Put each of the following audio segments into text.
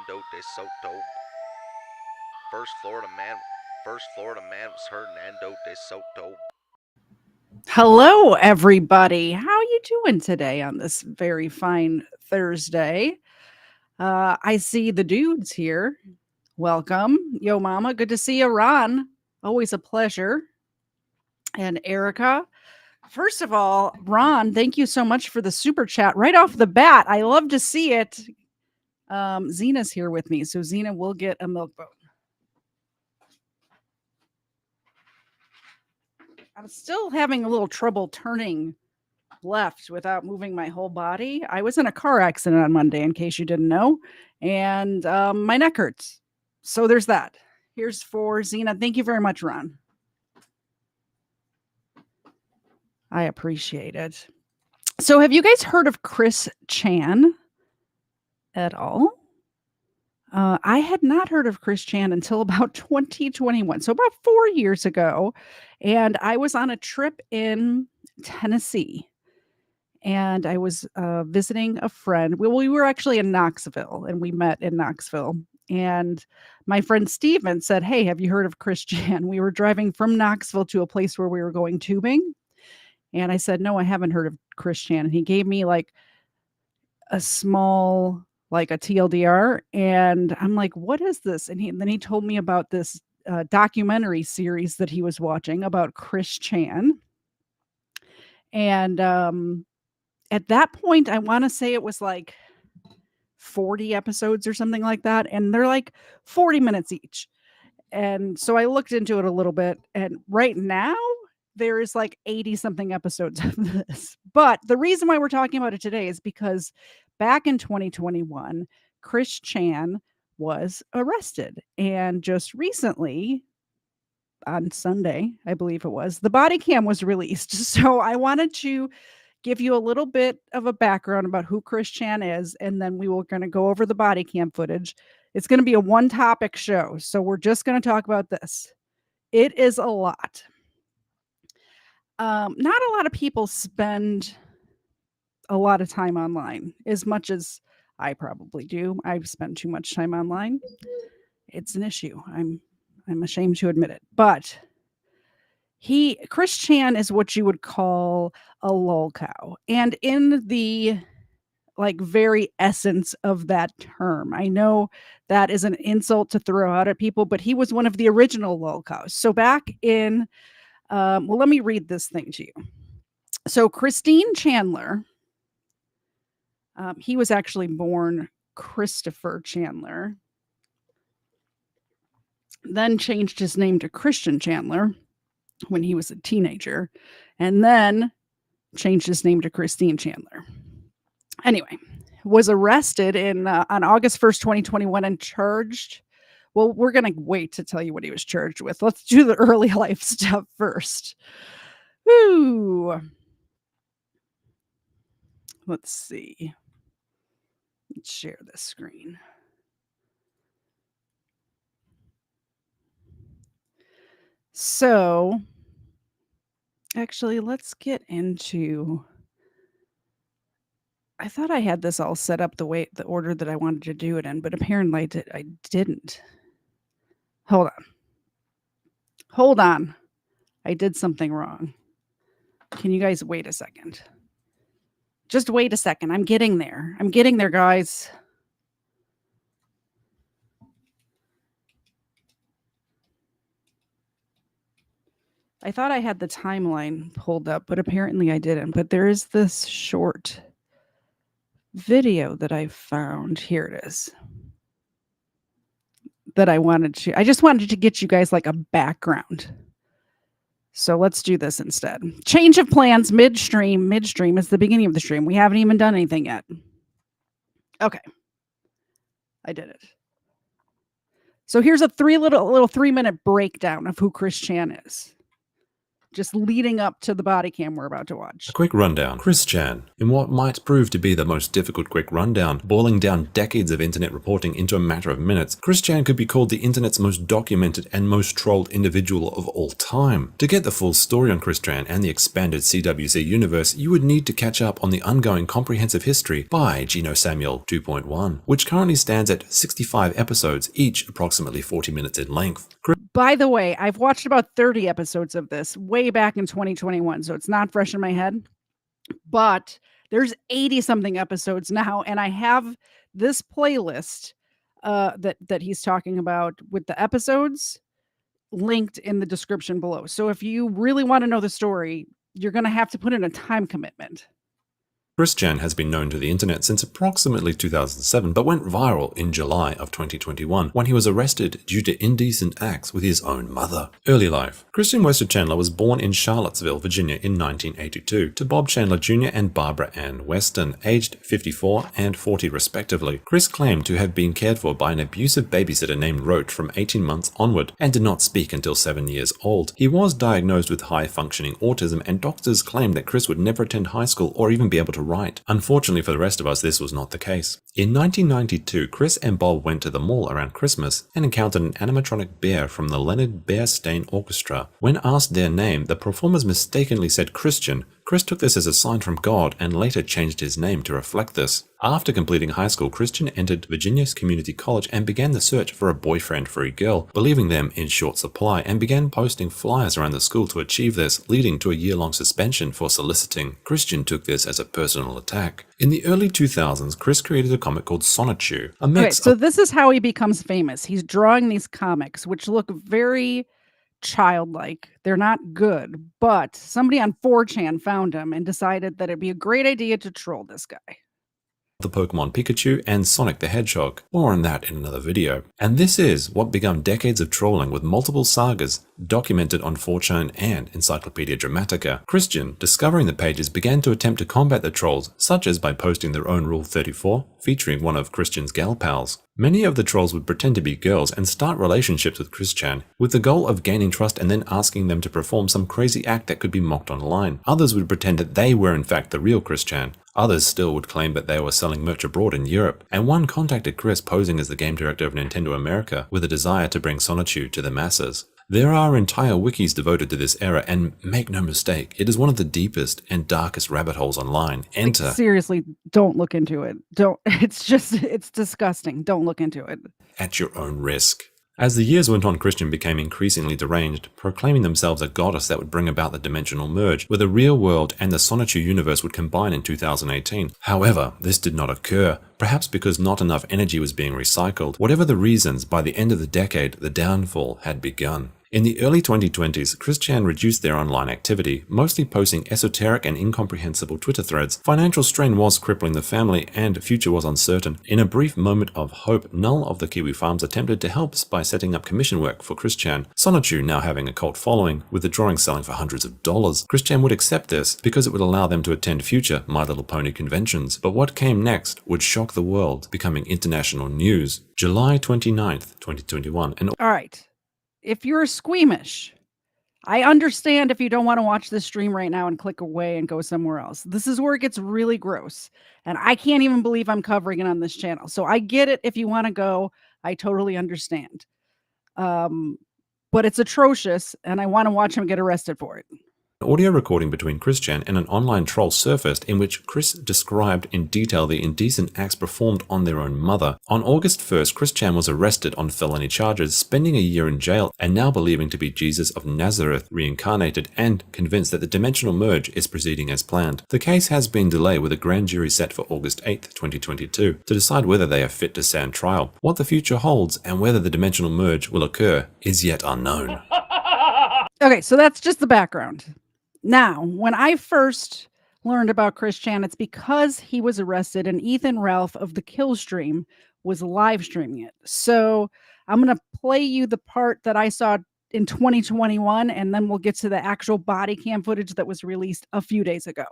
Fernando de Soto. First Florida man, first Florida man was Hernando de Soto. Hello, everybody. How you doing today on this very fine Thursday? I see the dudes here. Welcome. Yo, mama. Good to see you, Ron. Always a pleasure. And Erica. First of all, Ron, thank you so much for the super chat right off the bat. I love to see it. Zena's here with me, so Zena will get a milk bone. I'm still having a little trouble turning left without moving my whole body. I was in a car accident on Monday, in case you didn't know, and my neck hurts. So there's that. Here's for Zena. Thank you very much, Ron. I appreciate it. So, have you guys heard of Chris Chan at all? I had not heard of Chris Chan until about 2021, so about 4 years ago. And I was on a trip in Tennessee and I was visiting a friend. We were actually in Knoxville and we met in Knoxville. And my friend Steven said, "Hey, have you heard of Chris Chan?" We were driving from Knoxville to a place where we were going tubing. And I said, "No, I haven't heard of Chris Chan." And he gave me like a small, like a TLDR. And I'm like, "What is this?" And then he told me about this documentary series that he was watching about Chris Chan. And at that point, I want to say it was like 40 episodes or something like that. And they're like 40 minutes each. And so I looked into it a little bit. And right now, there is like 80 something episodes of this. But the reason why we're talking about it today is because back in 2021, Chris Chan was arrested. And just recently, on Sunday, I believe it was, the body cam was released. So I wanted to give you a little bit of a background about who Chris Chan is, and then we will going to go over the body cam footage. It's going to be a one topic show, so we're just going to talk about this. It is a lot. Not a lot of people spend a lot of time online, as much as I probably do. I've spent too much time online. It's an issue. I'm ashamed to admit it, but Chris Chan is what you would call a lolcow, and in the like very essence of that term. I know that is an insult to throw out at people, but he was one of the original lolcows. So back in, well, let me read this thing to you. So Christine Chandler, he was actually born Christopher Chandler, then changed his name to Christian Chandler when he was a teenager, and then changed his name to Christine Chandler. Anyway, was arrested on August 1st, 2021 and charged. Well, we're going to wait to tell you what he was charged with. Let's do the early life stuff first. Woo. Let's see. Let's share this screen. So, actually, let's get into. I thought I had this all set up the order that I wanted to do it in, but apparently I didn't. Hold on. Hold on. I did something wrong. Can you guys wait a second? Just wait a second. I'm getting there. I'm getting there, guys. I thought I had the timeline pulled up, but apparently I didn't. But there is this short video that I found. Here it is. That I just wanted to get you guys like a background. So let's do this instead. Change of plans midstream. Midstream is the beginning of the stream. We haven't even done anything yet. Okay. I did it. So here's a little 3-minute breakdown of who Chris Chan is. just leading up to the body cam we're about to watch. A quick rundown. Chris Chan, in what might prove to be the most difficult quick rundown, boiling down decades of internet reporting into a matter of minutes, Chris Chan could be called the internet's most documented and most trolled individual of all time. To get the full story on Chris Chan and the expanded CWC universe, you would need to catch up on the ongoing comprehensive history by Gino Samuel 2.1, which currently stands at 65 episodes, each approximately 40 minutes in length. By the way, I've watched about 30 episodes of this way back in 2021, so it's not fresh in my head. But there's 80-something episodes now, and I have this playlist that he's talking about with the episodes linked in the description below. So if you really want to know the story, you're going to have to put in a time commitment. Chris Chan has been known to the internet since approximately 2007, but went viral in July of 2021 when he was arrested due to indecent acts with his own mother. Early life. Christian Wester Chandler was born in Charlottesville, Virginia in 1982 to Bob Chandler Jr. and Barbara Ann Weston, aged 54 and 40 respectively. Chris claimed to have been cared for by an abusive babysitter named Roach from 18 months onward and did not speak until 7 years old. He was diagnosed with high-functioning autism, and doctors claimed that Chris would never attend high school or even be able to write. Unfortunately for the rest of us, this was not the case. In 1992, Chris and Bob went to the mall around Christmas and encountered an animatronic bear from the Leonard Bernstein Orchestra. When asked their name, the performers mistakenly said Christian. Chris took this as a sign from God and later changed his name to reflect this. After completing high school, Christian entered Virginia's community college and began the search for a boyfriend for a girl, believing them in short supply, and began posting flyers around the school to achieve this, leading to a year-long suspension for soliciting. Christian took this as a personal attack. In the early 2000s, Chris created a comic called Sonichu, a mix so this is how he becomes famous. He's drawing these comics, which look very childlike. They're not good, but somebody on 4chan found him and decided that it'd be a great idea to troll this guy. The Pokemon Pikachu and Sonic the Hedgehog. More on that in another video. And this is what began decades of trolling with multiple sagas documented on 4chan and Encyclopedia Dramatica. Christian, discovering the pages, began to attempt to combat the trolls, such as by posting their own Rule 34, featuring one of Christian's gal pals. Many of the trolls would pretend to be girls and start relationships with Christian, with the goal of gaining trust and then asking them to perform some crazy act that could be mocked online. Others would pretend that they were in fact the real Christian. Others still would claim that they were selling merch abroad in Europe, and one contacted Chris posing as the game director of Nintendo America with a desire to bring Sonichu to the masses. There are entire wikis devoted to this era, and make no mistake, it is one of the deepest and darkest rabbit holes online. Enter. Like, seriously, don't look into it. It's disgusting. Don't look into it. At your own risk. As the years went on, Christian became increasingly deranged, proclaiming themselves a goddess that would bring about the dimensional merge, where the real world and the Sonichu universe would combine in 2018. However, this did not occur, perhaps because not enough energy was being recycled. Whatever the reasons, by the end of the decade, the downfall had begun. In the early 2020s, Chris Chan reduced their online activity, mostly posting esoteric and incomprehensible Twitter threads. Financial strain was crippling the family, and the future was uncertain. In a brief moment of hope, Null of the Kiwi Farms attempted to help by setting up commission work for Chris Chan. Sonichu now having a cult following, with the drawings selling for hundreds of dollars. Chris Chan would accept this because it would allow them to attend future My Little Pony conventions. But what came next would shock the world, becoming international news. July 29th, 2021. All right. If you're squeamish, I understand if you don't want to watch this stream right now and click away and go somewhere else. This is where it gets really gross. And I can't even believe I'm covering it on this channel. So I get it if you want to go. I totally understand. But it's atrocious, and I want to watch him get arrested for it. An audio recording between Chris Chan and an online troll surfaced in which Chris described in detail the indecent acts performed on their own mother. On August 1st, Chris Chan was arrested on felony charges, spending a year in jail, and now believing to be Jesus of Nazareth reincarnated and convinced that the dimensional merge is proceeding as planned. The case has been delayed with a grand jury set for August 8th, 2022 to decide whether they are fit to stand trial. What the future holds and whether the dimensional merge will occur is yet unknown. Okay, so that's just the background. Now, when I first learned about Chris Chan, it's because he was arrested and Ethan Ralph of the Kill Stream was live streaming it. So I'm going to play you the part that I saw in 2021, and then we'll get to the actual body cam footage that was released a few days ago.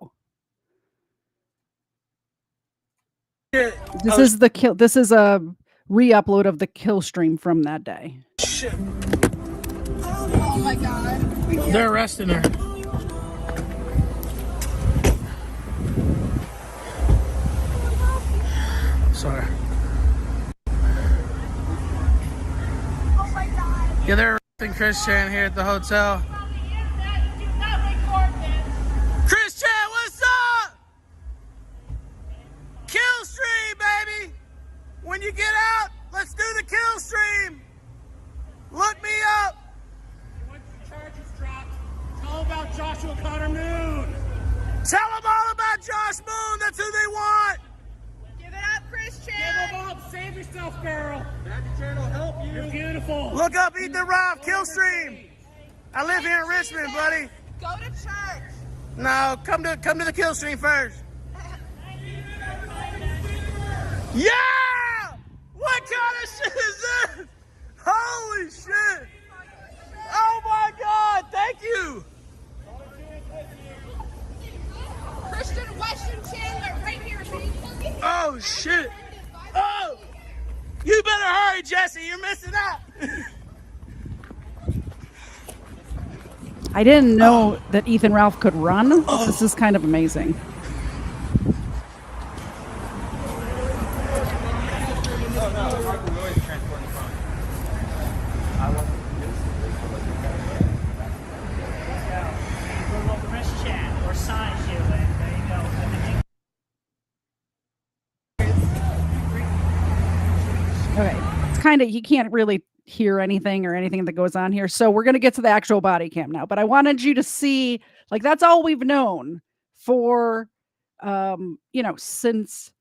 This is a re-upload of the Kill Stream from that day. Shit. Oh my God. They're arresting her. Sorry. Yeah, they're arresting Chris Chan here at the hotel. Chris Chan, what's up? Kill stream, baby. When you get out, let's do the kill stream. Look me up. Once the charges dropped, tell them about Joshua Connor Moon. Tell them all about Josh Moon. That's who they want. Give it up, Chris Give Chan. them up. Save yourself, girl. Daddy Chan will help you. You're beautiful. Look up Ethan Ralph, kill stream. I live here in Richmond, buddy. Go to church. No, come to the kill stream first. Yeah! What kind of shit is this? Holy shit! Oh my God! Thank you. Christian Weston Chandler right here, baby. Oh shit! Oh! You better hurry, Jesse. You're missing out. I didn't know that Ethan Ralph could run. This is kind of amazing. Chris Chan or sign you, and there you go. Okay. It's kind of, you can't really hear anything or anything that goes on here. So we're going to get to the actual body cam now. But I wanted you to see, like, that's all we've known for, since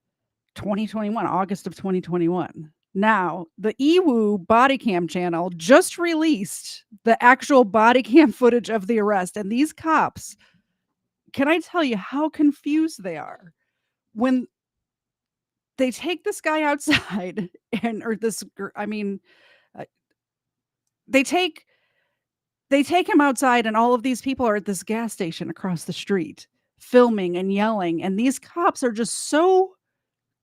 2021, August of 2021. Now, the EWU body cam channel just released the actual body cam footage of the arrest. And these cops, can I tell you how confused they are when they take this guy outside they take him outside, and all of these people are at this gas station across the street filming and yelling, and these cops are just so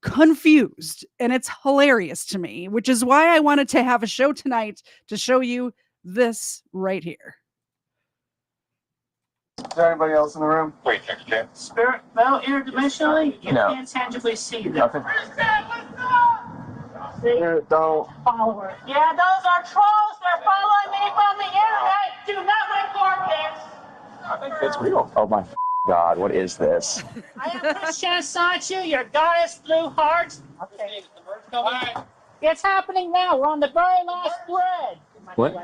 confused, and it's hilarious to me, which is why I wanted to have a show tonight to show you this right here. Is there anybody else in the room? Wait, Spirit, well, interdimensionally, you can't tangibly see them. Nothing. Spirit, don't. Follower. Yeah, those are trolls. They're following me from the internet. Do not report this. I think it's real. Oh my God, what is this? I am Chris Chan Sanchu, your goddess blue heart. Okay. It's happening now. We're on the very last thread. What?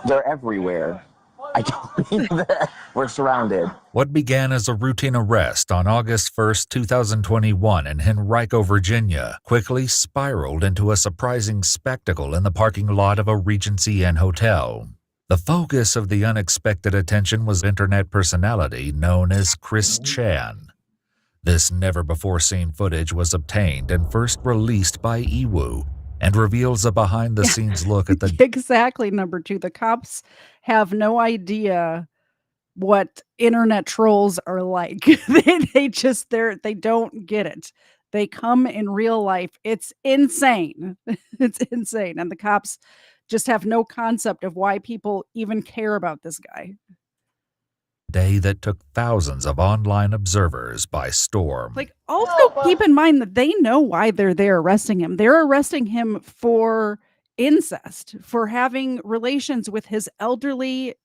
They're everywhere. I don't mean that. We're surrounded. What began as a routine arrest on August 1st, 2021 in Henrico, Virginia, quickly spiraled into a surprising spectacle in the parking lot of a Regency Inn hotel. The focus of the unexpected attention was internet personality known as Chris Chan. This never-before-seen footage was obtained and first released by EWU, and reveals a behind-the-scenes look at the... Exactly, number two. The cops have no idea what internet trolls are like. They don't get it. They come in real life. It's insane. It's insane. And the cops just have no concept of why people even care about this guy. Day that took thousands of online observers by storm. Like, also keep in mind that they know why they're there arresting him. They're arresting him for incest, for having relations with his elderly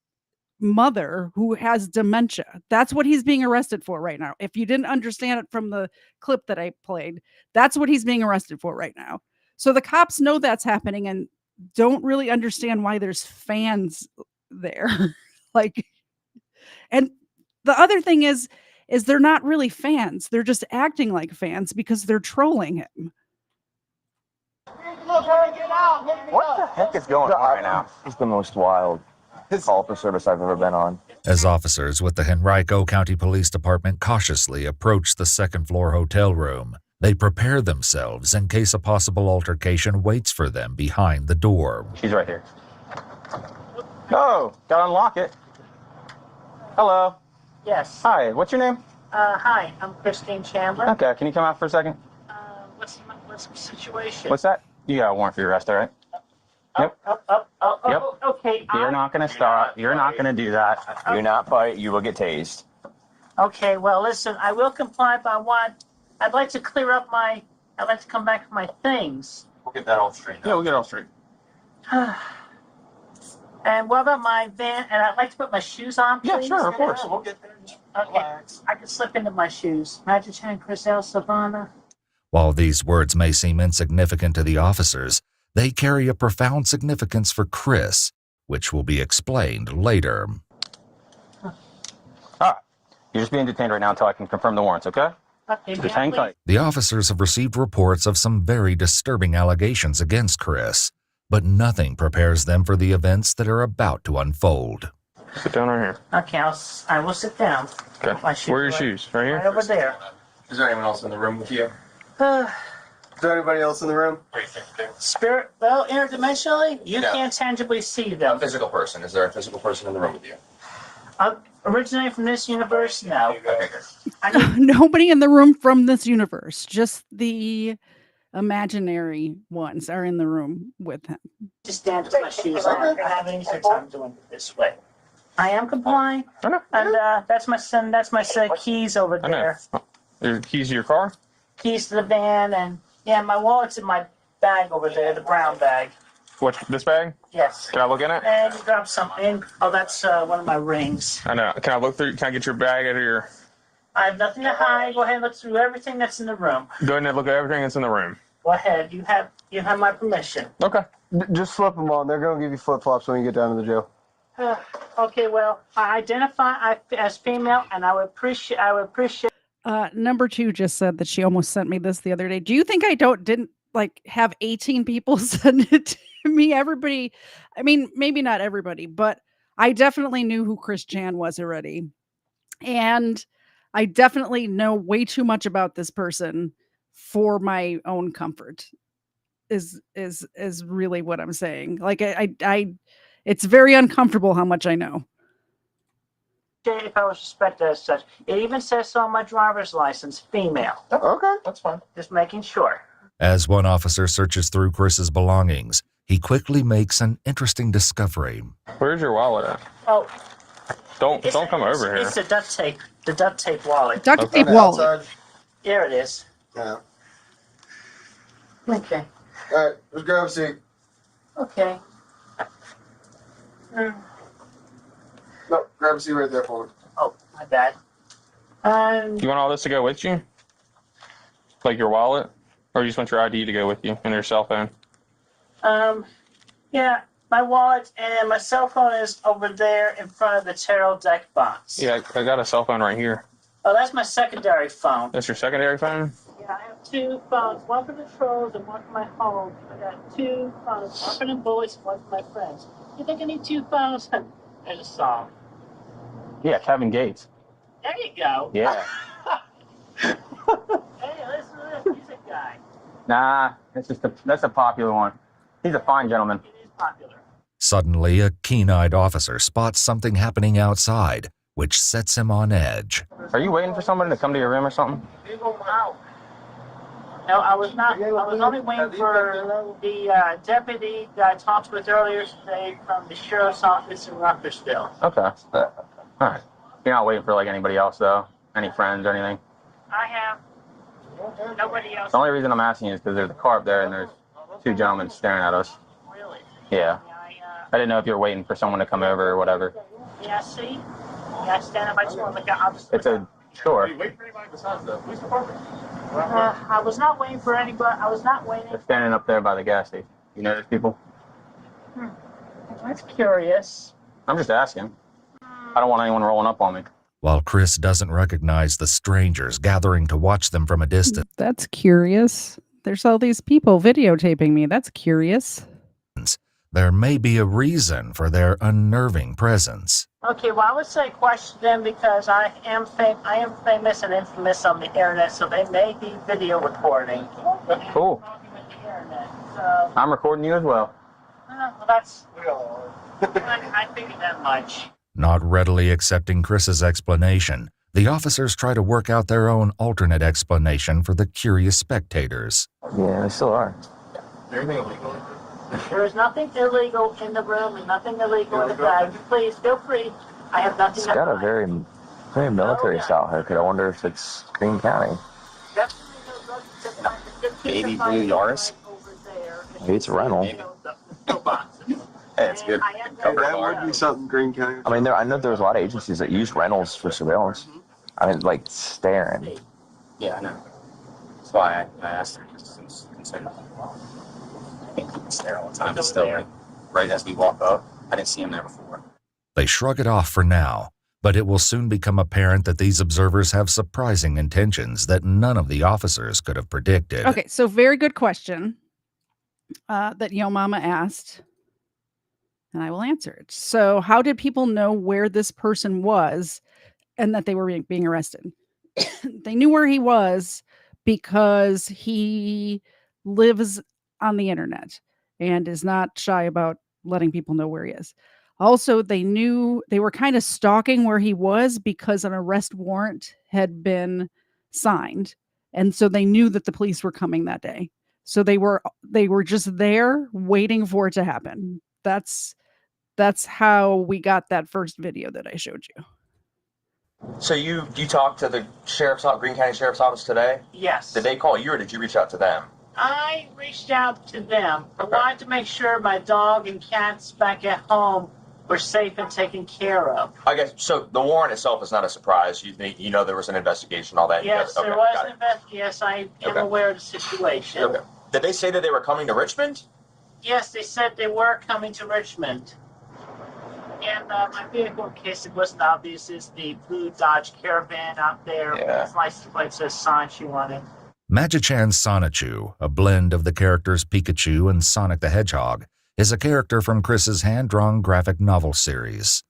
mother who has dementia. That's what he's being arrested for right now. If you didn't understand it from the clip that I played, that's what he's being arrested for right now. So the cops know that's happening and don't really understand why there's fans there. And the other thing is they're not really fans. They're just acting like fans because they're trolling him. What the heck is going on right now? It's the most wild call for service I've ever been on. As officers with the Henrico County Police Department cautiously approach the second-floor hotel room, they prepare themselves in case a possible altercation waits for them behind the door. She's right here. Oh, gotta unlock it. Hello. Yes. Hi, what's your name? Hi, I'm Christine Chandler. Okay, can you come out for a second? What's the situation? What's that? You got a warrant for your arrest, all right? Yep. Yep. Okay. You're not gonna stop. You're not gonna do that. Do not fight. You will get tased. Okay, well, listen, I will comply, but I'd like to clear up my I'd like to come back for my things. We'll get that all straight. Yeah, we'll get it all straight. And what about my van? And I'd like to put my shoes on, please. Yeah, sure, of course. We'll get there. Okay. I can slip into my shoes. Magic Chan, Chriselle, Savannah. While these words may seem insignificant to the officers, they carry a profound significance for Chris, which will be explained later. All right. You're just being detained right now until I can confirm the warrants, okay? Okay, Just hang tight. The officers have received reports of some very disturbing allegations against Chris, but nothing prepares them for the events that are about to unfold. Sit down right here. Okay, I will sit down. Okay. Where are your shoes? Right here? Right over there. Is there anyone else in the room with you? Uh, Is there anybody else in the room? Spirit, well, interdimensionally, you Yeah. can't tangibly see A them. physical person. Is there a physical person in the room with you? Originating from this universe? No. Okay, good. I need Nobody in the room from this universe. Just the imaginary ones are in the room with him. to stand with my shoes on. I have an easier time doing it this way. I am complying. I know. And that's my son. That's my set of keys over I know. there. Your keys to your car? Keys to the van, and yeah, my wallet's in my bag over there, the brown bag. What? This bag? Yes. Can I look in it? And you grab something. Oh, that's one of my rings. I know. Can I look through? Can I get your bag out of your? I have nothing to hide. Go ahead and look through everything that's in the room. Go ahead and look at everything that's in the room. Go ahead. You have my permission. Okay. Just slip them on. They're going to give you flip-flops when you get down to the jail. Okay. Well, I identify as female, and I would appreciate. Number 2 just said that she almost sent me this the other day. Do you think I didn't like have 18 people send it to me? Everybody, I mean, maybe not everybody, but I definitely knew who Chris Chan was already. And I definitely know way too much about this person for my own comfort is really what I'm saying. Like I it's very uncomfortable how much I know. If I was respected as such. It even says so on my driver's license, female. Okay. That's fine. Just making sure. As one officer searches through Chris's belongings, he quickly makes an interesting discovery. Where's your wallet at? Oh, Don't come over here. It's the duct tape wallet. Duct Okay. tape wallet. There it is. Yeah. Okay. All right. Let's grab a seat. Okay. No, grab a seat right there for me. Oh, my bad. You want all this to go with you? Like your wallet? Or you just want your ID to go with you and your cell phone? Yeah, my wallet and my cell phone is over there in front of the tarot deck box. Yeah, I got a cell phone right here. Oh, that's my secondary phone. That's your secondary phone? Yeah, I have 2 phones, one for the trolls and one for my home. I got 2 phones, one for the boys and one for my friends. You think I need 2 phones? There's a song. Yeah, Kevin Gates. There you go. Yeah. Hey, listen to this. He's a guy. Nah, that's a popular one. He's a fine gentleman. It is popular. Suddenly, a keen-eyed officer spots something happening outside, which sets him on edge. Are you waiting for somebody to come to your room or something? Wow. No, I was not. I was only waiting for the deputy that I talked with earlier today from the sheriff's office in Ruckersville. Okay. All right. You're not waiting for like anybody else though? Any friends or anything? I have nobody else. The only reason I'm asking you is because there's a car up there and there's 2 gentlemen staring at us. Really? Yeah. I didn't know if you were waiting for someone to come over or whatever. Yeah, see? Yeah, I stand up. I just want to look out. It's a store. Are you waiting for anybody besides the police department? I was not waiting for anybody. I was not waiting. They're standing up there by the gas station. You know those people? That's curious. I'm just asking. I don't want anyone rolling up on me. While Chris doesn't recognize the strangers gathering to watch them from a distance, That's curious. There's all these people videotaping me. That's curious. there may be a reason for their unnerving presence. Okay, well, I would say question them because I am famous and infamous on the internet, so they may be video recording. Cool. With the internet, so I'm recording you as well. well, that's. I figured that much. Not readily accepting Chris's explanation, the officers try to work out their own alternate explanation for the curious spectators. Yeah, they still are. There is nothing illegal in the room and nothing illegal in the bag. Please feel free. I have nothing. It's got a very military style haircut. I wonder if it's Greene County. Definitely no drugs except for baby blue Yaris. Maybe it's a rental. Hey, it's good. That would be something Greene County. I mean, I know there's a lot of agencies that use rentals for surveillance. I mean, like staring. Yeah, I know. That's why I asked her just since concerned. I think he was there all the time. But still, like, right as we walk up, I didn't see him there before. They shrug it off for now, but it will soon become apparent that these observers have surprising intentions that none of the officers could have predicted. Okay, so very good question that Yo Mama asked, and I will answer it. So, how did people know where this person was and that they were being arrested? They knew where he was because he lives on the internet and is not shy about letting people know where he is. Also, they knew they were kind of stalking where he was because an arrest warrant had been signed. And so they knew that the police were coming that day. So they were just there waiting for it to happen. That's how we got that first video that I showed you. So you talked to the Greene County Sheriff's Office today? Yes. Did they call you or did you reach out to them? I reached out to them. I wanted to make sure my dog and cats back at home were safe and taken care of. I guess, so the warrant itself is not a surprise. You know there was an investigation, all that? Yes, okay, there was an investigation. Yes, I am aware of the situation. Okay. Did they say that they were coming to Richmond? Yes, they said they were coming to Richmond. And my vehicle, in case it wasn't obvious, is the blue Dodge Caravan out there. Yeah. Its license plate says Sanchu on it. Magi-Chan Sonichu, a blend of the characters Pikachu and Sonic the Hedgehog, is a character from Chris's hand-drawn graphic novel series.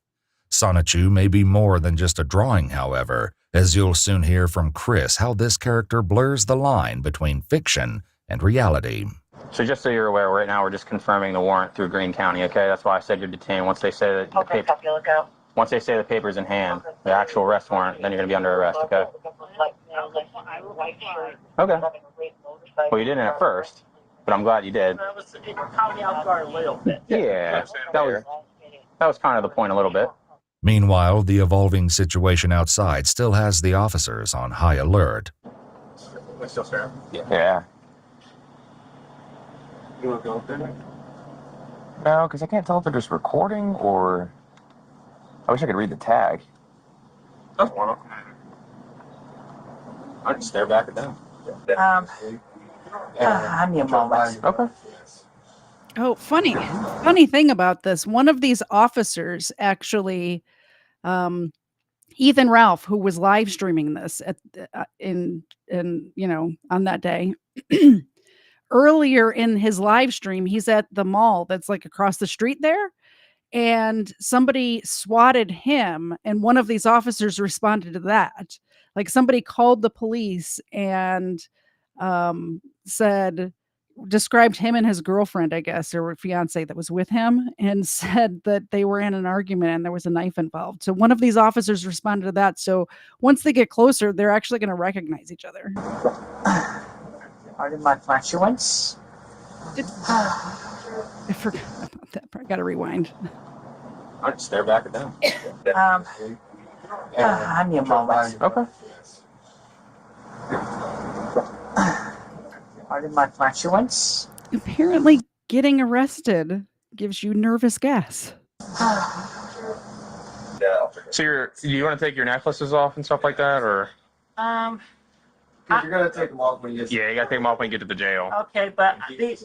Sonichu may be more than just a drawing, however, as you'll soon hear from Chris how this character blurs the line between fiction and reality. So just so you're aware, right now we're just confirming the warrant through Greene County, okay? That's why I said you're detained. Once they say that once they say the paper's in hand, the actual arrest warrant, then you're going to be under arrest, okay? Okay. Well, you didn't at first, but I'm glad you did. It caught me off guard a little bit. Yeah, that was kind of the point a little bit. Meanwhile, the evolving situation outside still has the officers on high alert. Still fair? Yeah. You want to go up there? No, because I can't tell if they're just recording or... I wish I could read the tag. That's one. I just stare back at them. I need a moment. Okay. Oh, funny thing about this. One of these officers actually, Ethan Ralph, who was live streaming this at on that day. Earlier in his live stream, he's at the mall that's like across the street there, and somebody swatted him, and one of these officers responded to that. Like somebody called the police and described him and his girlfriend, I guess, or fiance that was with him, and said that they were in an argument and there was a knife involved. So one of these officers responded to that. So once they get closer, they're actually going to recognize each other. Pardon my flatulence. I forgot about that part. I got to rewind. I just stare back at them. I need a moment. Okay. Pardon my flatulence. Apparently, getting arrested gives you nervous gas. So do you want to take your necklaces off and stuff like that, or? You're gonna take them off when you get. Yeah, you gotta take them off when you get to the jail. Okay, but the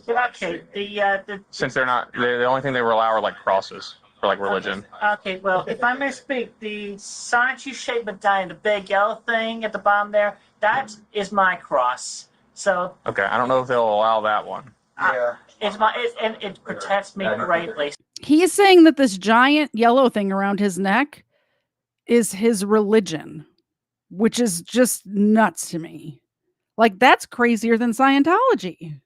Since the only thing they will allow are like crosses for like religion. okay, well, if I may speak, the Sanchu shaped medallion, the big yellow thing at the bottom there, that is my cross. So Okay, I don't know if they'll allow that one. it protects me greatly. He's saying that this giant yellow thing around his neck is his religion, which is just nuts to me. Like, that's crazier than Scientology.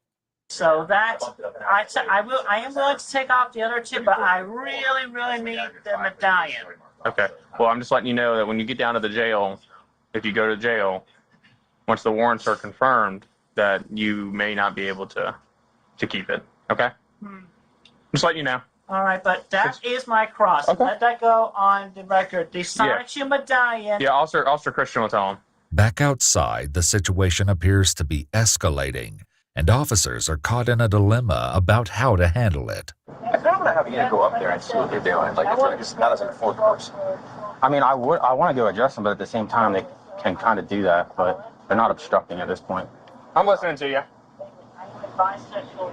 So I am willing to take off the other two, but I really, really need the medallion. Okay. Well, I'm just letting you know that when you get down to the jail, if you go to jail, once the warrants are confirmed, that you may not be able to keep it. Okay? Just letting you know. All right, but that is my cross. Okay. Let that go on the record. The Sanchu medallion. Yeah, Officer Christian will tell him. Back outside, the situation appears to be escalating and officers are caught in a dilemma about how to handle it. I kind of want to have you go up there and see what they're doing. Like, it's not as a fourth person. I mean, I want to go address them, but at the same time, they can kind of do that, but they're not obstructing at this point. I'm listening to you. Bisexual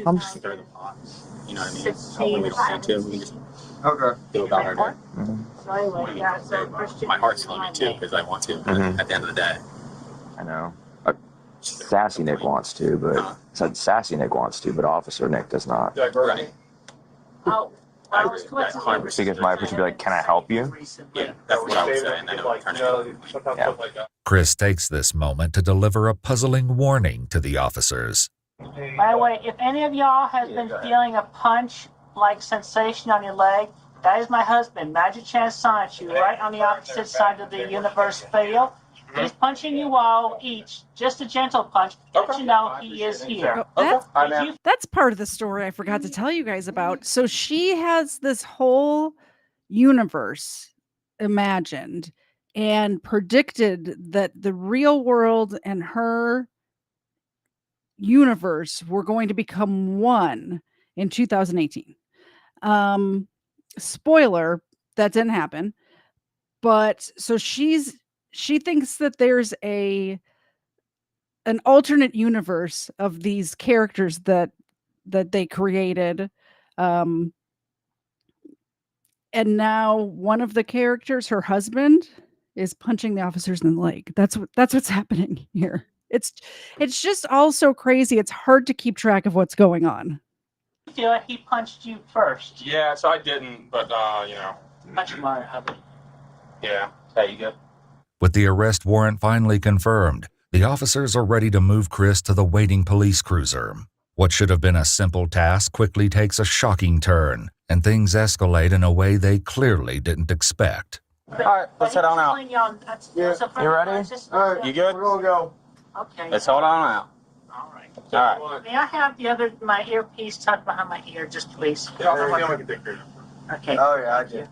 I'm just throw the box. You know what I mean? Hopefully we don't need to. We can just go about our day. My heart's telling me too, because I want to. At the end of the day, I know. Sassy Nick wants to, but Sassy Nick wants to, but Officer Nick does not. Right. Because my approach would be like, "Can I help you?" Yeah, that's what I would say, and then it would turn into Chris takes this moment to deliver a puzzling warning to the officers. By the way, if any of y'all has been feeling a punch-like sensation on your leg, that is my husband, Magic Chan Sanachu, right on the opposite side of the universe field. He's punching you all each, just a gentle punch, let you know he is here. That's part of the story I forgot to tell you guys about. So she has this whole universe imagined and predicted that the real world and her universe were going to become one in 2018. Spoiler, that didn't happen. But so she thinks that there's an alternate universe of these characters that they created. And now one of the characters, her husband, is punching the officers in the leg. That's what's happening here. It's just all so crazy. It's hard to keep track of what's going on. You feel like he punched you first. Yeah, so I didn't, but you know. Punch my hubby. Yeah. Hey, you good? With the arrest warrant finally confirmed, the officers are ready to move Chris to the waiting police cruiser. What should have been a simple task quickly takes a shocking turn, and things escalate in a way they clearly didn't expect. All right, let's head on out. You ready? All right, you good? We're gonna go. Okay. Let's hold on out. All right. All right. May I have my earpiece tucked behind my ear, just please? Yeah, we can take care of it. Okay. Oh yeah, I did.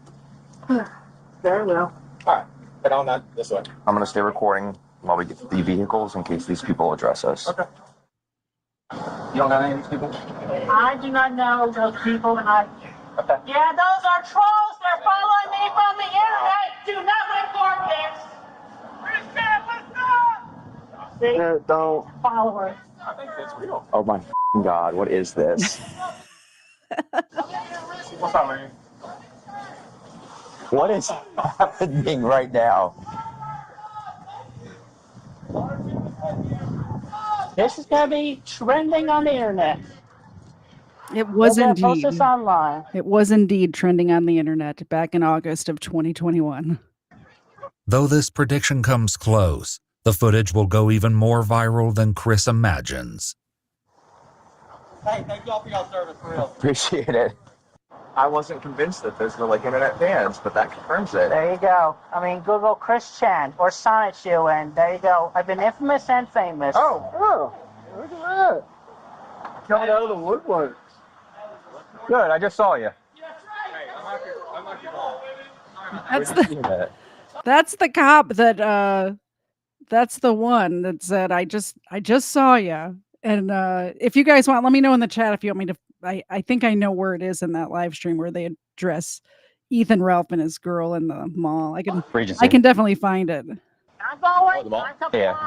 Very well. All right, head on that this way. I'm gonna stay recording while we get to the vehicles in case these people address us. Okay. You don't know any of these people? I do not know those people, and Okay. Yeah, those are trolls. They're following me from the internet. Do not report this. See? Don't. Followers. I think that's real. Oh my God, what is this? What's up, man? What is happening right now? This is going to be trending on the internet. It was They're gonna post indeed. this online. It was indeed trending on the internet back in August of 2021. Though this prediction comes close, the footage will go even more viral than Chris imagines. Hey, thank y'all for y'all service, for real. Appreciate it. I wasn't convinced that those were like internet fans, but that confirms it. There you go. I mean, Google Chris Chan or Sonichu, and there you go. I've been infamous and famous. Oh, look at that. Coming out of the woodwork. Good, I just saw you. That's the cop that that's the one that said I just saw you. And if you guys want, let me know in the chat if you want me to. I think I know where it is in that live stream where they address Ethan Ralph and his girl in the mall. I can definitely find it. I'm going. I'm complying. Yeah.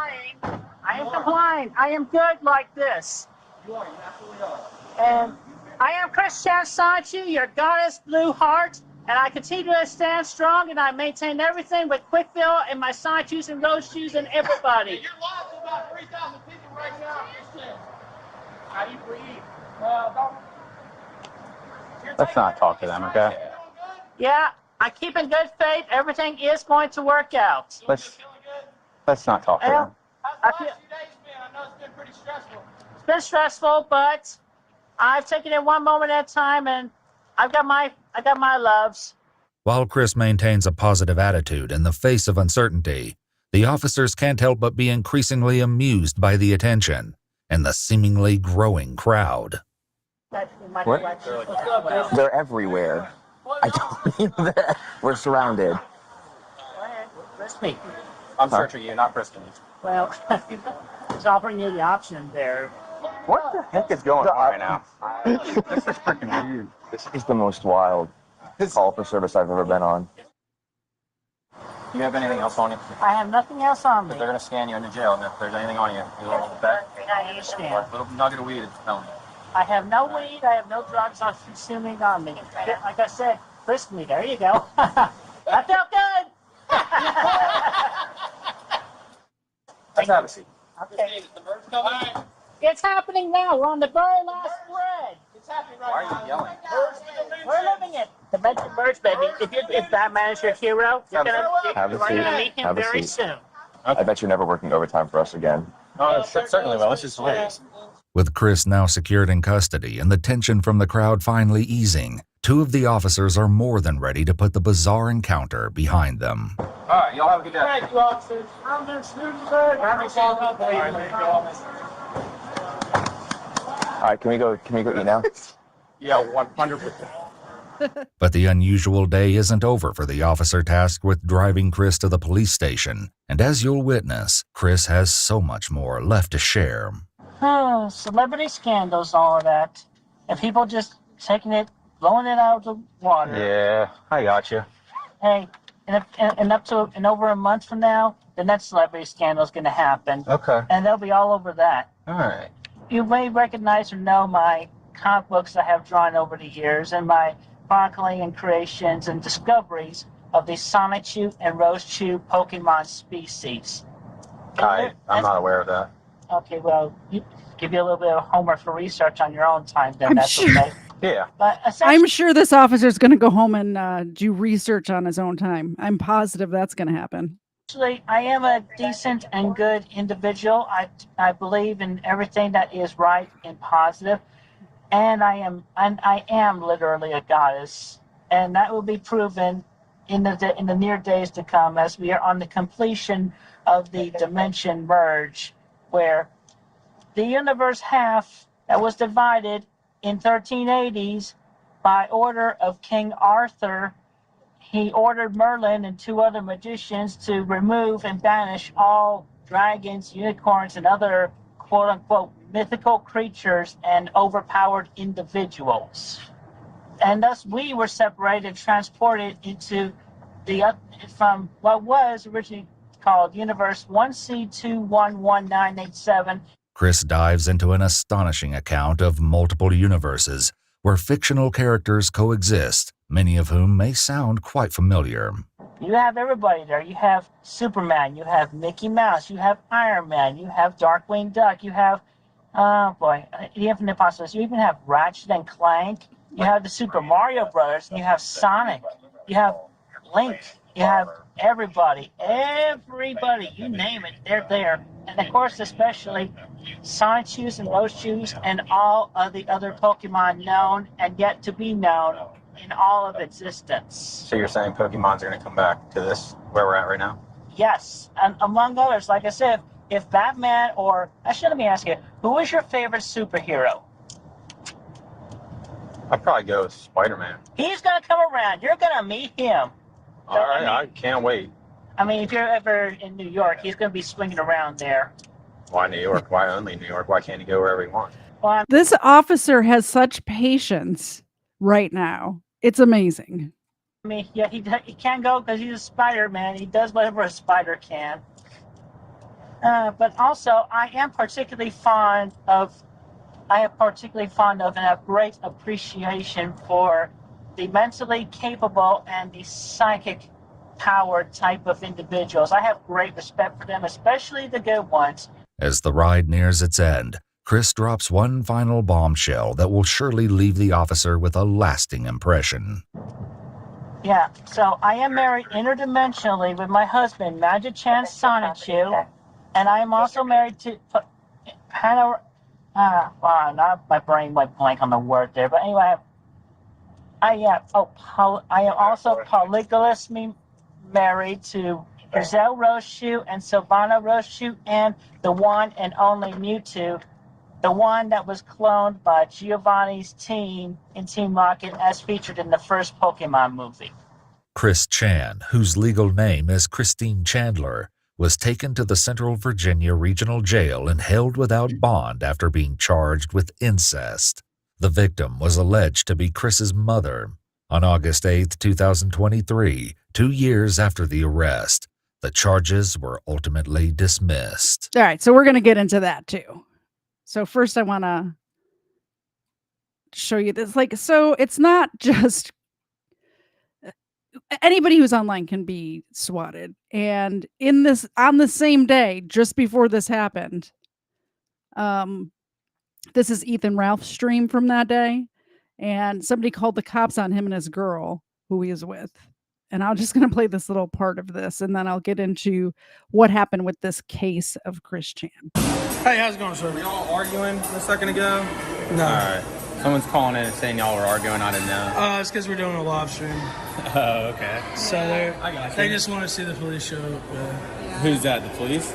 I am complying. I am good like this. You are, you absolutely are. And I am Chris Chan Sonichu, your goddess blue heart, and I continue to stand strong, and I maintain everything with quick fill and my Sonichus and Rose shoes and everybody. You're lost to about 3,000 people right now, Christian. How do you breathe? Well, Let's not talk to them, okay? Yeah, I keep in good faith. Everything is going to work out. Let's not talk to them. how's the last few days been? I know it's been pretty stressful. It's been stressful, but I've taken it one moment at a time, and I got my loves. While Chris maintains a positive attitude in the face of uncertainty, the officers can't help but be increasingly amused by the attention and the seemingly growing crowd. What? They're everywhere. I don't mean that. We're surrounded. Go ahead. List me. I'm searching you, not Kristen. Well, it's offering you the option there. What the heck is going on right now? This is freaking weird. This is the most wild call for service I've ever been on. Do you have anything else on you? I have nothing else on me. They're going to scan you into jail, and if there's anything on you, you'll hold it back. I understand. A little nugget of weed is felony. I have no weed. I have no drugs on consuming on me. Like I said, frisk me. There you go. That felt good. Let's have a seat. Okay. It's happening now. We're on the very last thread. It's happening right now. Why are you yelling? We're living it. The Dimension Merge, baby. If Batman is your hero, you're gonna meet him very soon. I bet you're never working overtime for us again. Oh, certainly will. It's just hilarious. With Chris now secured in custody and the tension from the crowd finally easing, two of the officers are more than ready to put the bizarre encounter behind them. All right, y'all have a good day. Thank you, officers. I'm the student, sir. All right, can we go eat now? Yeah, 100%. But the unusual day isn't over for the officer tasked with driving Chris to the police station. And as you'll witness, Chris has so much more left to share. Oh, celebrity scandals, all of that. And people just taking it, blowing it out of the water. Yeah, I got you. Hey, and over a month from now, the next celebrity scandal is going to happen. Okay. And they'll be all over that. All right. You may recognize or know my comic books I have drawn over the years and my chronicling and creations and discoveries of the Sonichu and Rosechu Pokemon species. I'm not aware of that. Okay, well, give you a little bit of homework for research on your own time, then. I'm That's sure. okay. Yeah. But I'm sure this officer's going to go home and do research on his own time. I'm positive that's going to happen. Actually, I am a decent and good individual. I believe in everything that is right and positive, and I am literally a goddess, and that will be proven in the near days to come as we are on the completion of the Dimension Merge, where the universe half that was divided in 1380s by order of King Arthur. He ordered Merlin and two other magicians to remove and banish all dragons, unicorns, and other quote-unquote mythical creatures and overpowered individuals. And thus we were separated, transported into from what was originally called Universe 1C211987. Chris dives into an astonishing account of multiple universes where fictional characters coexist, many of whom may sound quite familiar. You have everybody there. You have Superman, you have Mickey Mouse, you have Iron Man, you have Darkwing Duck, you have, the Infinite Possibilities. You even have Ratchet and Clank, you have the Super Mario Brothers, and you have Sonic, you have Link, you have everybody, you name it, they're there. And of course, especially Sonichus and Roshus and all of the other Pokemon known and yet to be known in all of existence. So you're saying Pokemon's are going to come back to this, where we're at right now? Yes, and among others, like I said, if Batman or, actually let me ask you, who is your favorite superhero? I'd probably go with Spider-Man. He's going to come around. You're going to meet him. All right, I can't wait. I mean, if you're ever in New York, he's going to be swinging around there. Why New York? Why only New York? Why can't he go wherever he wants? Well, This officer has such patience right now. It's amazing. I mean, yeah, he can't go because he's a Spider-Man. He does whatever a spider can. But also, I am particularly fond of and have great appreciation for the mentally capable and the psychic powered type of individuals. I have great respect for them, especially the good ones. As the ride nears its end, Chris drops one final bombshell that will surely leave the officer with a lasting impression. Yeah, so I am married interdimensionally with my husband, Magic-chan Sonichu, and I am also married to now my brain went blank on the word there, but anyway, I am also polygamously married to Griselle Roshu and Sylvana Roshu and the one and only Mewtwo, the one that was cloned by Giovanni's team in Team Rocket as featured in the first Pokemon movie. Chris Chan, whose legal name is Christine Chandler, was taken to the Central Virginia Regional Jail and held without bond after being charged with incest. The victim was alleged to be Chris's mother. On August 8, 2023, 2 years after the arrest, the charges were ultimately dismissed. All right, so we're going to get into that too. So first I want to show you this. So it's not just anybody who's online can be swatted. And on the same day, just before this happened, this is Ethan Ralph's stream from that day. And somebody called the cops on him and his girl who he is with. And I'm just going to play this little part of this, and then I'll get into what happened with this case of Chris Chan. Hey, how's it going, sir? Were y'all arguing a second ago? No. All right. Someone's calling in and saying y'all were arguing. I didn't know. It's because we're doing a live stream. Oh, okay. So they just want to see the police show up. Who's that? The police?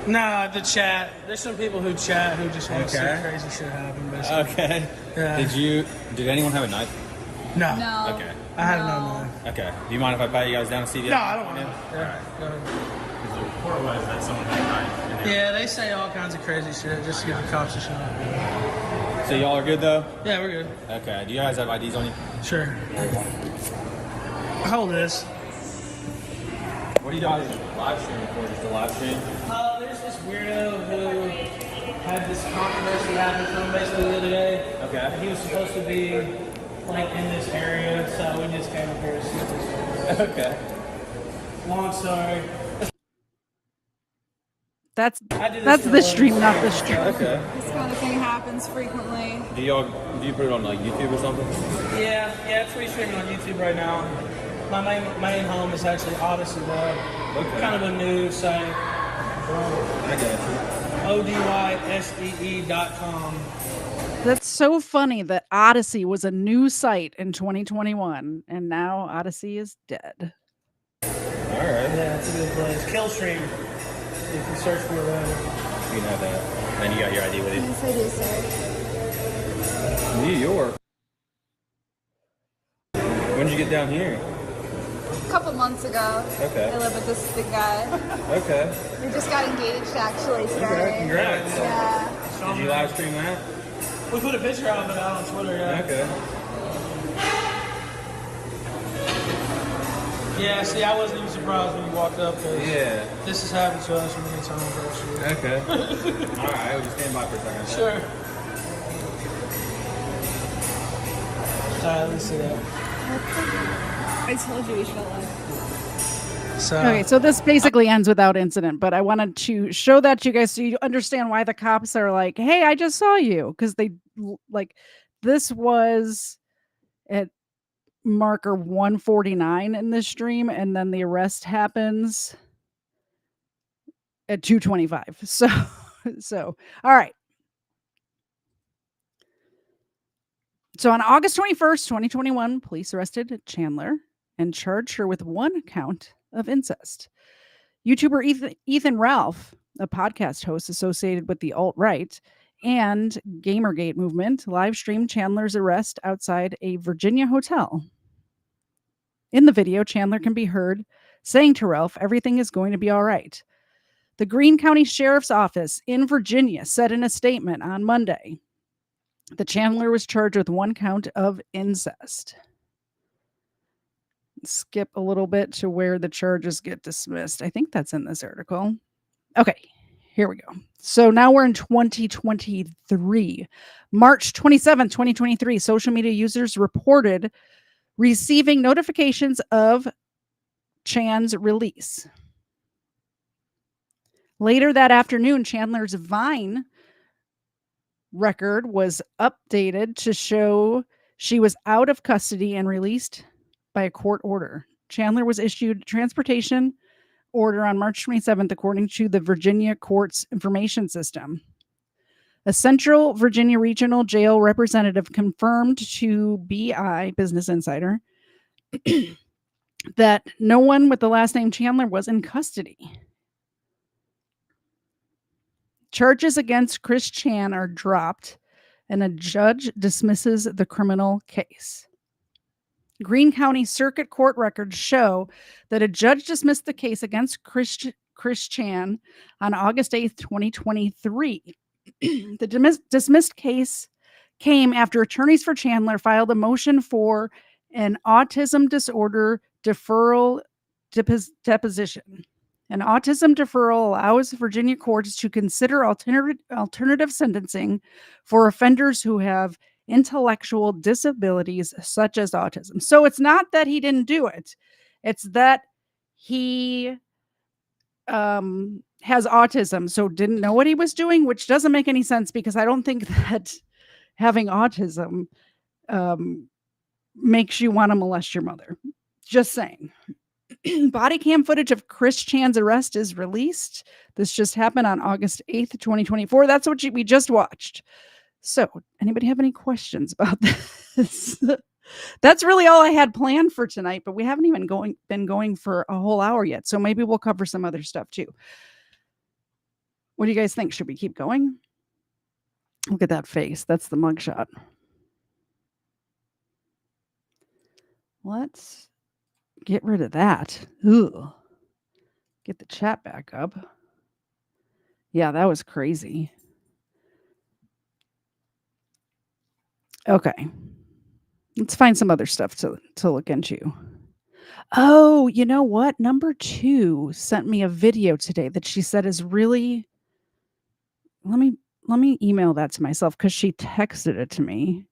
Nah, the chat. There's some people who chat who just want to see crazy shit happen, basically. Okay. Yeah. Did anyone have a knife? No. No. Okay. I had no knife. Okay. Do you mind if I pat you guys down and see if you No, have I don't want to. All Yeah. right. Go ahead. Because the report was that someone had a knife in there. Yeah, they say all kinds of crazy shit just to get the cops to show up. So y'all are good though? Yeah, we're good. Okay. Do you guys have IDs on you? Sure. Hold this. What are you guys live streaming for? Just a live stream? There's this weirdo who had this controversy happen to him basically the other day. Okay. He was supposed to be like in this area, so we just came up here to see this. Okay. Long story. That's for the a stream, not the stream. Okay. This kind of thing happens frequently. Do you put it on like YouTube or something? Yeah, it's free streaming on YouTube right now. My main home is actually Odyssey Web. Okay. Kind of a new site. I got ODYSEE.com. That's so funny that Odyssey was a new site in 2021, and now Odyssey is dead. you. All right. Yeah, it's a good place. Killstream. You can search for it there. You can have that. And you got your ID with you. Yes, I do, sir. New York. When did you get down here? A couple months ago. Okay. I live with this big guy. Okay. We just got engaged actually today. Okay, congrats. Yeah. Did you live stream that? We put a picture of it out on Twitter, yeah. Okay. Yeah, see, I wasn't even surprised when you walked up because this has happened to us many times, actually. Okay. All right, would you stand by for a second? Sure. Let me see that. I told you we should have. Okay, so this basically ends without incident, but I wanted to show that to you guys so you understand why the cops are like, hey, I just saw you. Because this was at marker 149 in this stream, and then the arrest happens at 2:25. So, all right. So on August 21st, 2021, police arrested Chandler and charged her with 1 count of incest. YouTuber Ethan Ralph, a podcast host associated with the alt-right and Gamergate movement, live streamed Chandler's arrest outside a Virginia hotel. In the video, Chandler can be heard saying to Ralph, everything is going to be all right. The Greene County Sheriff's Office in Virginia said in a statement on Monday that Chandler was charged with 1 count of incest. Skip a little bit to where the charges get dismissed. I think that's in this article. Okay, here we go. So now we're in 2023. March 27th, 2023, social media users reported receiving notifications of Chan's release. Later that afternoon, Chandler's Vine record was updated to show she was out of custody and released by a court order. Chandler was issued a transportation order on March 27th, according to the Virginia Court's information system. A Central Virginia Regional Jail representative confirmed to BI, Business Insider, that no one with the last name Chandler was in custody. Charges against Chris Chan are dropped, and a judge dismisses the criminal case. Greene County Circuit Court records show that a judge dismissed the case against Chris Chris Chan on August 8th, 2023. The dismissed case came after attorneys for Chandler filed a motion for an autism disorder deferral deposition. An autism deferral allows Virginia courts to consider alternative sentencing for offenders who have intellectual disabilities such as autism. So it's not that he didn't do it. It's that he has autism, so didn't know what he was doing, which doesn't make any sense because I don't think that having autism makes you want to molest your mother. Just saying. Body cam footage of Chris Chan's arrest is released. This just happened on August 8th, 2024. That's what we just watched. So, anybody have any questions about this? That's really all I had planned for tonight, but we haven't even been going for a whole hour yet. So maybe we'll cover some other stuff too. What do you guys think? Should we keep going? Look at that face. That's the mugshot. Let's get rid of that. Ugh. Get the chat back up. Yeah, that was crazy. Okay. Let's find some other stuff to look into. Oh, you know what? Number 2 sent me a video today that she said is really... Let me email that to myself because she texted it to me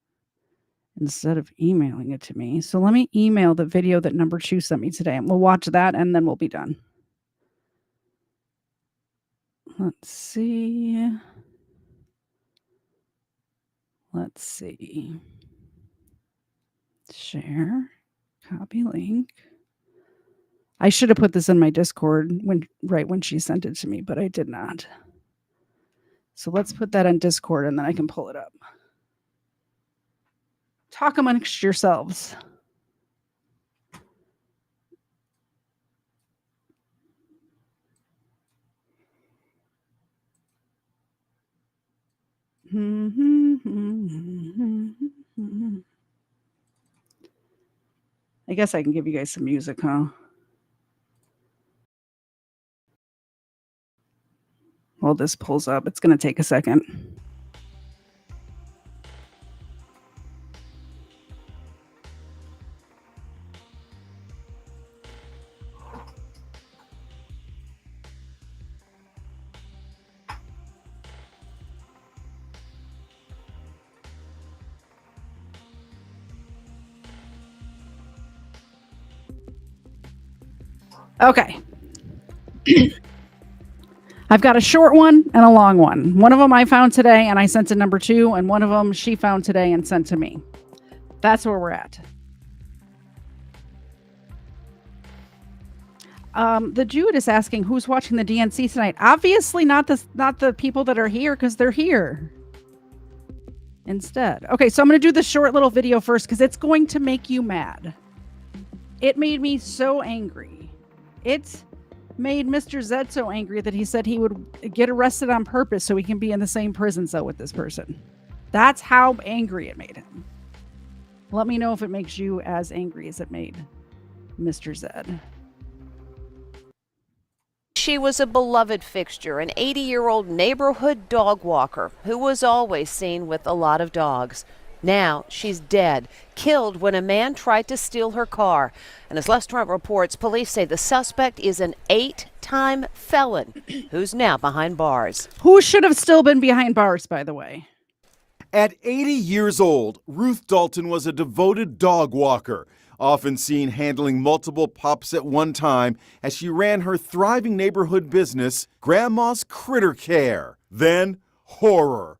instead of emailing it to me. So let me email the video that number 2 sent me today, and we'll watch that, and then we'll be done. Let's see. Share. Copy link. I should have put this in my Discord right when she sent it to me, but I did not. So let's put that on Discord, and then I can pull it up. Talk amongst yourselves. I guess I can give you guys some music, huh? While this pulls up, it's going to take a second. Okay. I've got a short one and a long one. One of them I found today and I sent to number 2, and one of them she found today and sent to me. That's where we're at. The Jude is asking who's watching the DNC tonight. Obviously not the people that are here, because they're here instead. Okay, so I'm going to do the short little video first because it's going to make you mad. It made me so angry. It made Mr. Zed so angry that he said he would get arrested on purpose so he can be in the same prison cell with this person. That's how angry it made him. Let me know if it makes you as angry as it made Mr. Zed. She was a beloved fixture, an 80-year-old neighborhood dog walker who was always seen with a lot of dogs. Now she's dead, killed when a man tried to steal her car. And as Les Trent reports, police say the suspect is an 8-time felon who's now behind bars. Who should have still been behind bars, by the way? At 80 years old, Ruth Dalton was a devoted dog walker, often seen handling multiple pups at one time as she ran her thriving neighborhood business, Grandma's Critter Care. Then, horror.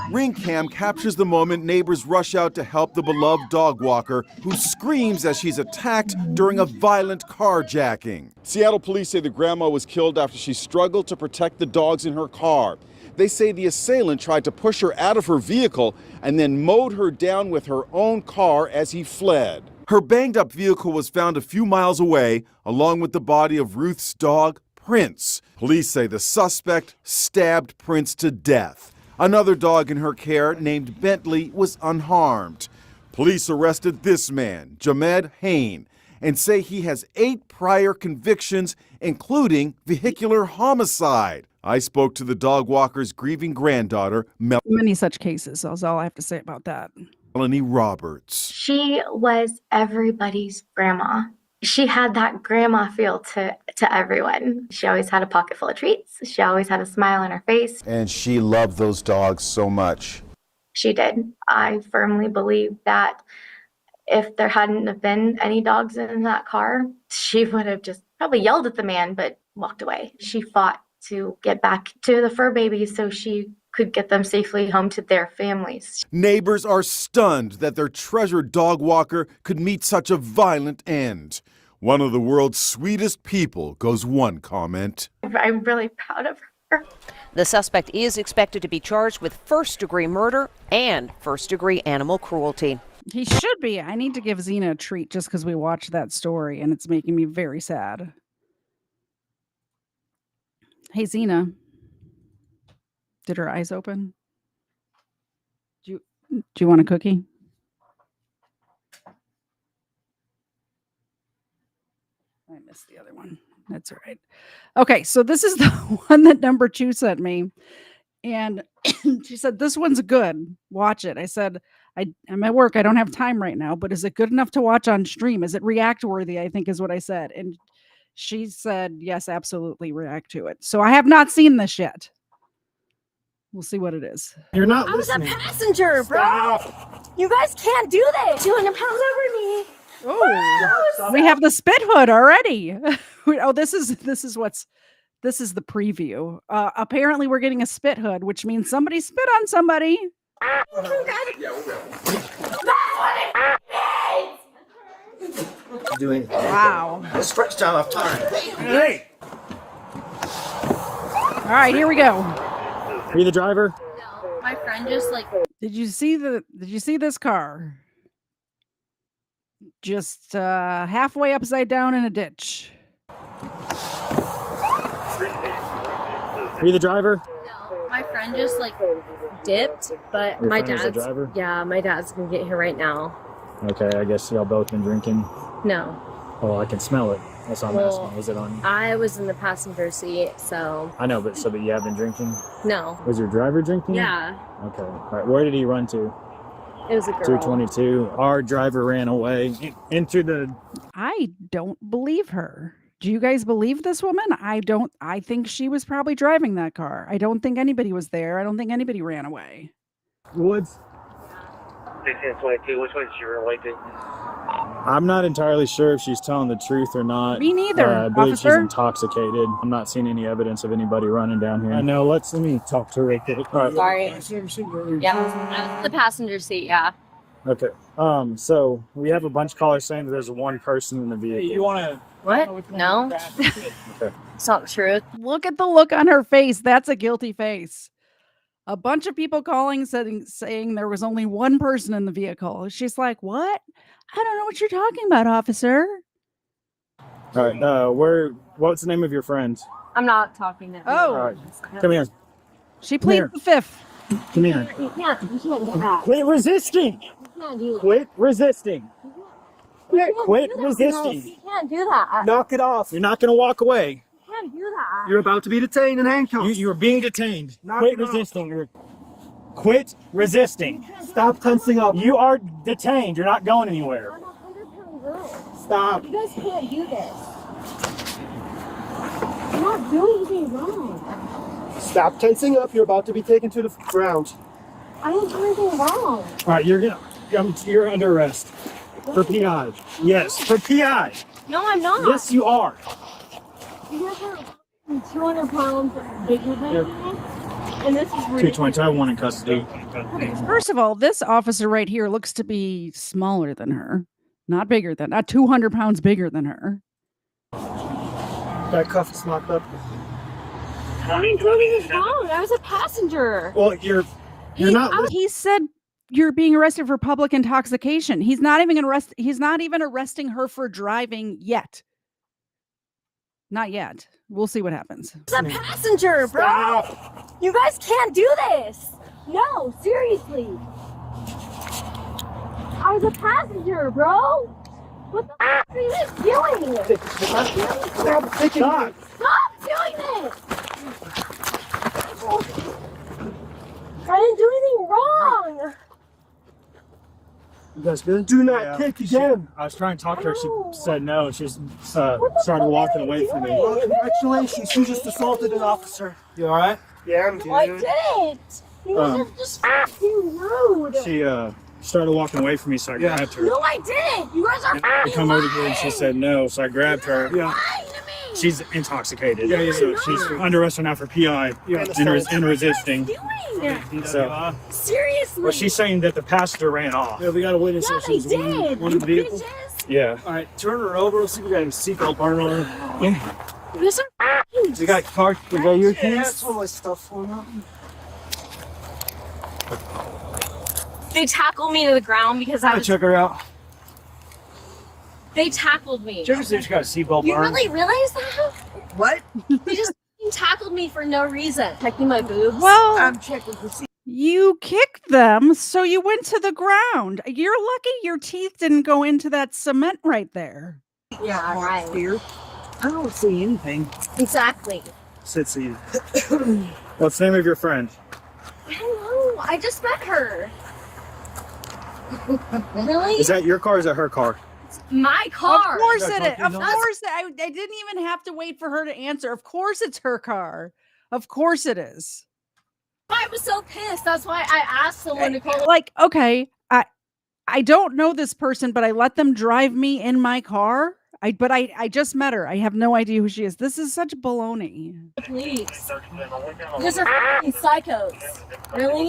Ring cam captures the moment neighbors rush out to help the beloved dog walker, who screams as she's attacked during a violent carjacking. Seattle police say the grandma was killed after she struggled to protect the dogs in her car. They say the assailant tried to push her out of her vehicle and then mowed her down with her own car as he fled. Her banged-up vehicle was found a few miles away, along with the body of Ruth's dog, Prince. Police say the suspect stabbed Prince to death. Another dog in her care, named Bentley, was unharmed. Police arrested this man, Jamed Hain, and say he has 8 prior convictions, including vehicular homicide. I spoke to the dog walker's grieving granddaughter, Many such cases. That's all I have to say about that. Melanie Roberts. She was everybody's grandma. She had that grandma feel to everyone. She always had a pocket full of treats. She always had a smile on her face. And she loved those dogs so much. She did. I firmly believe that if there hadn't have been any dogs in that car, she would have just probably yelled at the man, but walked away. She fought to get back to the fur babies so she could get them safely home to their families. Neighbors are stunned that their treasured dog walker could meet such a violent end. One of the world's sweetest people, goes one comment. I'm really proud of her. The suspect is expected to be charged with first-degree murder and first-degree animal cruelty. He should be. I need to give Xena a treat just because we watched that story, and it's making me very sad. Hey, Xena. Did her eyes open? Do you want a cookie? I missed the other one. That's all right. Okay, so this is the one that number 2 sent me. And she said, this one's good. Watch it. I said, I'm at work. I don't have time right now, but is it good enough to watch on stream? Is it react worthy? I think is what I said. And she said, yes, absolutely react to it. So I have not seen this yet. We'll see what it is. You're not listening. I was a passenger, bro. Stop. You guys can't do this. 200 pounds over me. Oh, we have the spit hood already. Oh, this is the preview. Apparently we're getting a spit hood, which means somebody spit on somebody. Doing wow. Stretch time of time. Hey. All right, here we go. Are you the driver? No, my friend just like. Did you see this car? Just halfway upside down in a ditch. Are you the driver? No, my friend just like dipped, but Your my friend is the dad's driver? yeah, my dad's gonna get here right now. Okay, I guess y'all both been drinking. No. Oh, I can smell it. That's what I'm Well, asking. Was it on you? I was in the passenger seat, so I know, but so that you have been drinking? no. Was your driver drinking? Yeah, Okay. All right. Where did he run to? it was a girl. 222. Our driver ran away into the. I don't believe her. Do you guys believe this woman? I don't. I think she was probably driving that car. I don't think anybody was there. I don't think anybody ran away. Woods. 1622. Which one did she relate to? I'm not entirely sure if she's telling the truth or not. Me neither, I believe officer. she's intoxicated. I'm not seeing any evidence of anybody running down here. I know. Let me talk to her real quick. All right. Sorry. Yeah, I was in the passenger seat. Yeah. Okay. So we have a bunch of callers saying that there's one person in the vehicle. You want to? What? No. Okay. It's not the truth. Look at the look on her face. That's a guilty face. A bunch of people calling saying there was only one person in the vehicle. She's like, "What? I don't know what you're talking about, officer." All right. What's the name of your friend? I'm not talking to Oh. All right. Come here. She pleaded the fifth. Come here. You can't do that. Quit resisting. You can't do that. Quit resisting. Quit You resisting. can't do that. Knock it off. You're not going to walk away. You can't do that. You're about to be detained and handcuffed. You are being detained. Quit resisting. Quit resisting. Stop tensing up. You are detained. You're not going anywhere. I'm a 100-pound girl. Stop. You guys can't do this. You're not doing anything wrong. Stop tensing up. You're about to be taken to the ground. I didn't do anything wrong. All right, you're under arrest for PI. Yes, for PI. No, I'm not. Yes, you are. You guys are 200 pounds bigger than me, and this is ridiculous. 220. I want in custody. First of all, this officer right here looks to be smaller than her, not 200 pounds bigger than her. That cuff is locked up. I didn't do anything wrong. I was a passenger. Well, you're not. He said you're being arrested for public intoxication. He's not even arresting her for driving yet. Not yet. We'll see what happens. I was a passenger, bro. Stop. You guys can't do this. No, seriously. I was a passenger, bro. What the f are you guys doing? Stop! Stop doing this! I didn't do anything wrong. You guys good? Do not kick again. I was trying to talk to her. She No. said no. She just started walking away from me. Well, congratulations, you just assaulted an officer. You all right? Yeah, I'm No, I didn't. You guys are just fucking rude. She started walking away from me, so I grabbed her. No, I didn't. You guys are I fucking come over lying. here and she said no, so I grabbed her. Yeah. She's intoxicated. Yeah, So she's under arrest right now for PI and resisting. Doing? So, Seriously. well, she's saying that the passenger ran off. Yeah, we got a witness. Yeah, that they she's did. one You of the vehicles. bitches. Yeah. All right, turn her over. Let's see if we got any seatbelt burn on her. You guys are fucking We got car. We got your Yeah, keys. that's all my stuff on her. They tackled me to the ground because I was. Check her out. They tackled me. Did you ever see she got a seatbelt You burn? really realize that? What? They just tackled me for no reason. Checking my boobs. Well, I'm checking to see. you kicked them, so you went to the ground. You're lucky your teeth didn't go into that cement right there. Yeah, right. Here. I don't see anything. Exactly. Sit seated. What's the name of your friend? I don't know. I just met her. Really? Is that your car or is that her car? My car. Of course You got it is. car Of keys on? course. I didn't even have to wait for her to answer. Of course it's her car. Of course it is. I was so pissed. That's why I asked someone to call. Like, okay, I don't know this person, but I let them drive me in my car. I just met her. I have no idea who she is. This is such baloney. Please. You guys are fucking psychos. Really?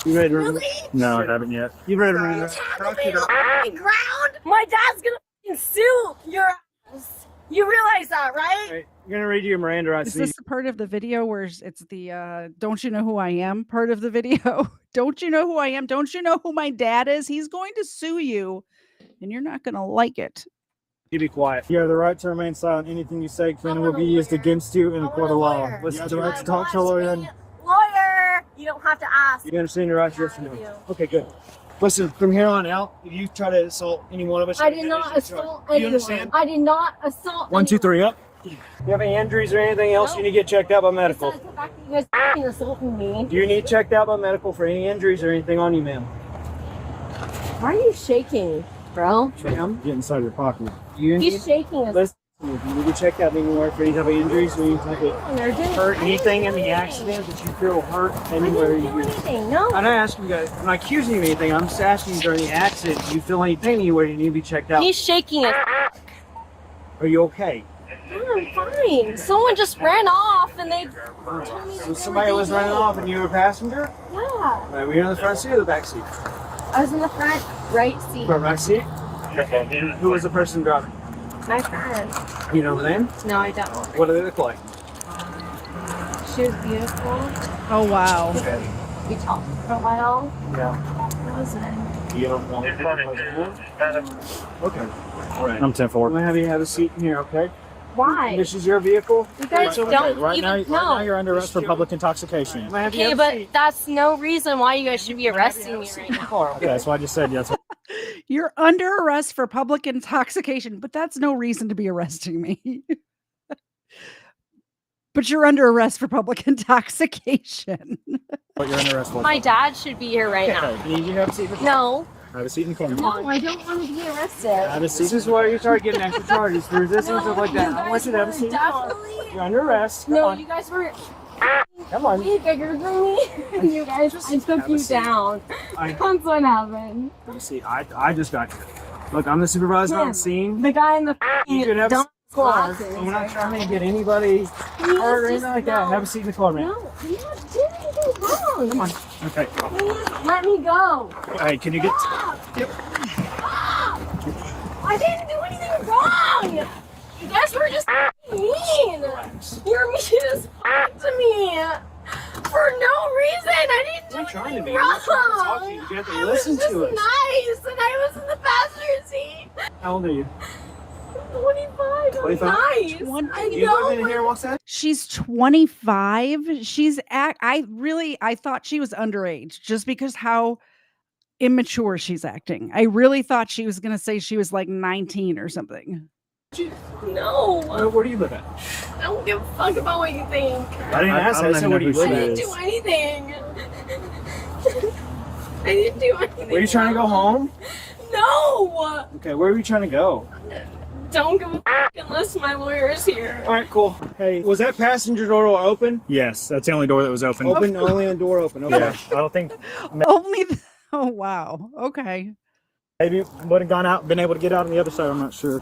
You ready to Really? No, I haven't yet. You ready to run it? Tackle me on the fucking ground? My dad's gonna fucking sue your ass. You realize that, right? You're gonna read your Miranda rights. Is this the part of the video where it's the don't you know who I am part of the video? Don't you know who I am? Don't you know who my dad is? He's going to sue you and you're not going to like it. You be quiet. You have the right to remain silent. Anything you say can will be used against you in a court of law. Listen to the right to talk to a lawyer. Lawyer! You don't have to ask. You understand your rights? Yes or no? Okay, good. Listen, from here on out, if you try to assault any one of us, I did not assault anyone. You understand? I did not assault 1, 2, 3, up. You have any injuries or anything else? You need to get checked out by medical. Besides the fact that you guys fucking assaulting me. Do you need checked out by medical for any injuries or anything on you, ma'am? Why are you shaking, bro? Ma'am, get inside your pocket. You He's shaking us. Listen, if you need to check out anywhere for any type of injuries or any type of hurt, anything in the accident that you feel hurt anywhere you do. No. I'm not asking you guys, I'm not accusing you of anything. I'm just asking you during the accident, do you feel anything anywhere you need to be checked out? He's shaking us. Are you okay? I'm fine. Someone just ran off and they told me So somebody was running off and you were a passenger? Yeah. Were you in the front seat or the back seat? I was in the front right seat. Front right seat? Who was the person driving? My friend. You know the name? No, I don't. What do they look like? She was beautiful. Oh, wow. Okay. We talked for a while. Yeah. What was it? You don't know. Okay. All right. I'm 10-4. I'm gonna have you have a seat in here, okay? Why? This is your vehicle? You guys It's okay. don't Right now, even right now know. you're under arrest for public intoxication. I'm gonna have you Okay, have a but seat. that's no reason why you guys should be arresting me right now. Okay, that's why I just said yes. You're under arrest for public intoxication, but that's no reason to be arresting me. But you're under arrest for public intoxication. What you're under arrest for? My dad should be here right now. Okay. Need you to have a seat? No. Have a seat in the corner. No, I don't want to be arrested. Have a seat. This is why you start getting extra charges for resisting and stuff like that. I want you to have a seat. Definitely. You're under arrest. Come No, on. you guys were Come on. way bigger than me. You guys, I took have a you seat. down. That's what happened. Let me see. I just got you. Look, I'm the supervisor on Yeah. the scene. The guy in the You should have a dumb seat in the car. glasses. And we're not trying to get anybody hurt or anything like that. Have a seat in the car, man. No, you didn't do anything wrong. Come on. Okay. Please let me go. Hey, can you get... Yep. I didn't do anything wrong. You guys were just mean. You're mean as fuck to me. For no reason. I didn't do trying to anything be. We're trying to talk to wrong. you. You have to I listen was just to us. nice, and I was in the passenger seat. How old are you? 25. 25? Nice. I You know. live in here, what's that? She's 25. I thought she was underage just because how immature she's acting. I really thought she was going to say she was like 19 or something. No. Where do you live at? I don't give a fuck about what you think. I didn't ask that. I said, where do you live I at? didn't do anything. I didn't do anything. Were you trying to go home? No. Okay, where are you trying to go? Don't give a fuck unless my lawyer is here. All right, cool. Hey, was that passenger door open? Yes, that's the only door that was open. Only a door open. Okay. Yeah, I don't think. Only. Oh wow. Okay. Maybe would have gone out, been able to get out on the other side. I'm not sure.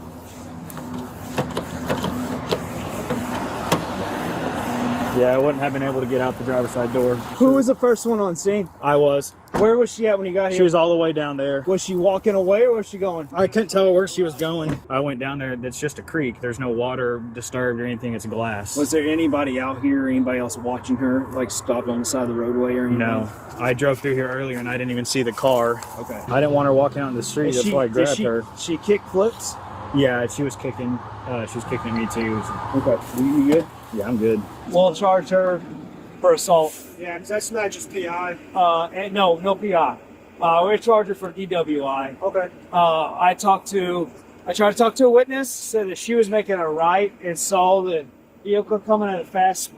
Yeah, I wouldn't have been able to get out the driver's side door. Who was the first one on scene? I was. Where was she at when you got here? She was all the way down there. Was she walking away or was she going? I couldn't tell where she was going. I went down there. It's just a creek. There's no water disturbed or anything. It's glass. Was there anybody out here or anybody else watching her, like stopped on the side of the roadway or anything? No. I drove through here earlier and I didn't even see the car. Okay. I didn't want her walking out in the street. That's why I grabbed her. She kick flips? Yeah, she was kicking. She was kicking at me too. Okay. You good? Yeah, I'm good. We'll charge her for assault. Yeah, because that's not just PI. No PI. We're gonna charge her for DWI. Okay. I tried to talk to a witness, said that she was making a right and saw the vehicle coming at a fast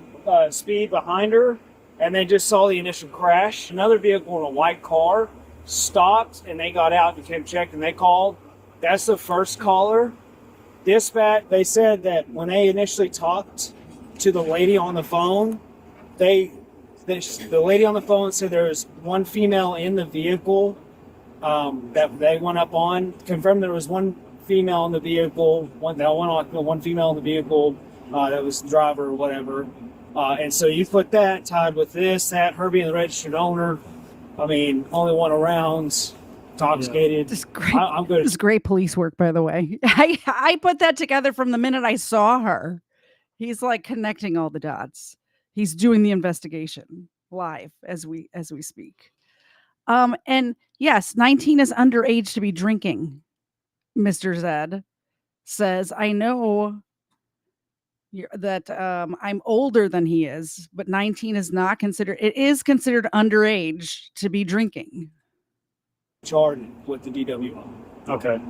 speed behind her, and then just saw the initial crash. Another vehicle in a white car stopped, and they got out and came checked, and they called. That's the first caller. Dispatch, they said that when they initially talked to the lady on the phone, the lady on the phone said there was one female in the vehicle that they went up on, confirmed there was one female in the vehicle, one female in the vehicle that was the driver or whatever. And so you put that tied with that, her being the registered owner, I mean, only one around, intoxicated. I'm good. This is great police work, by the way. I put that together from the minute I saw her. He's like connecting all the dots. He's doing the investigation live as we speak. And yes, 19 is underage to be drinking. Mr. Zed says, I know that I'm older than he is, but 19 is not considered. It is considered underage to be drinking. Charged with the DWI. Okay.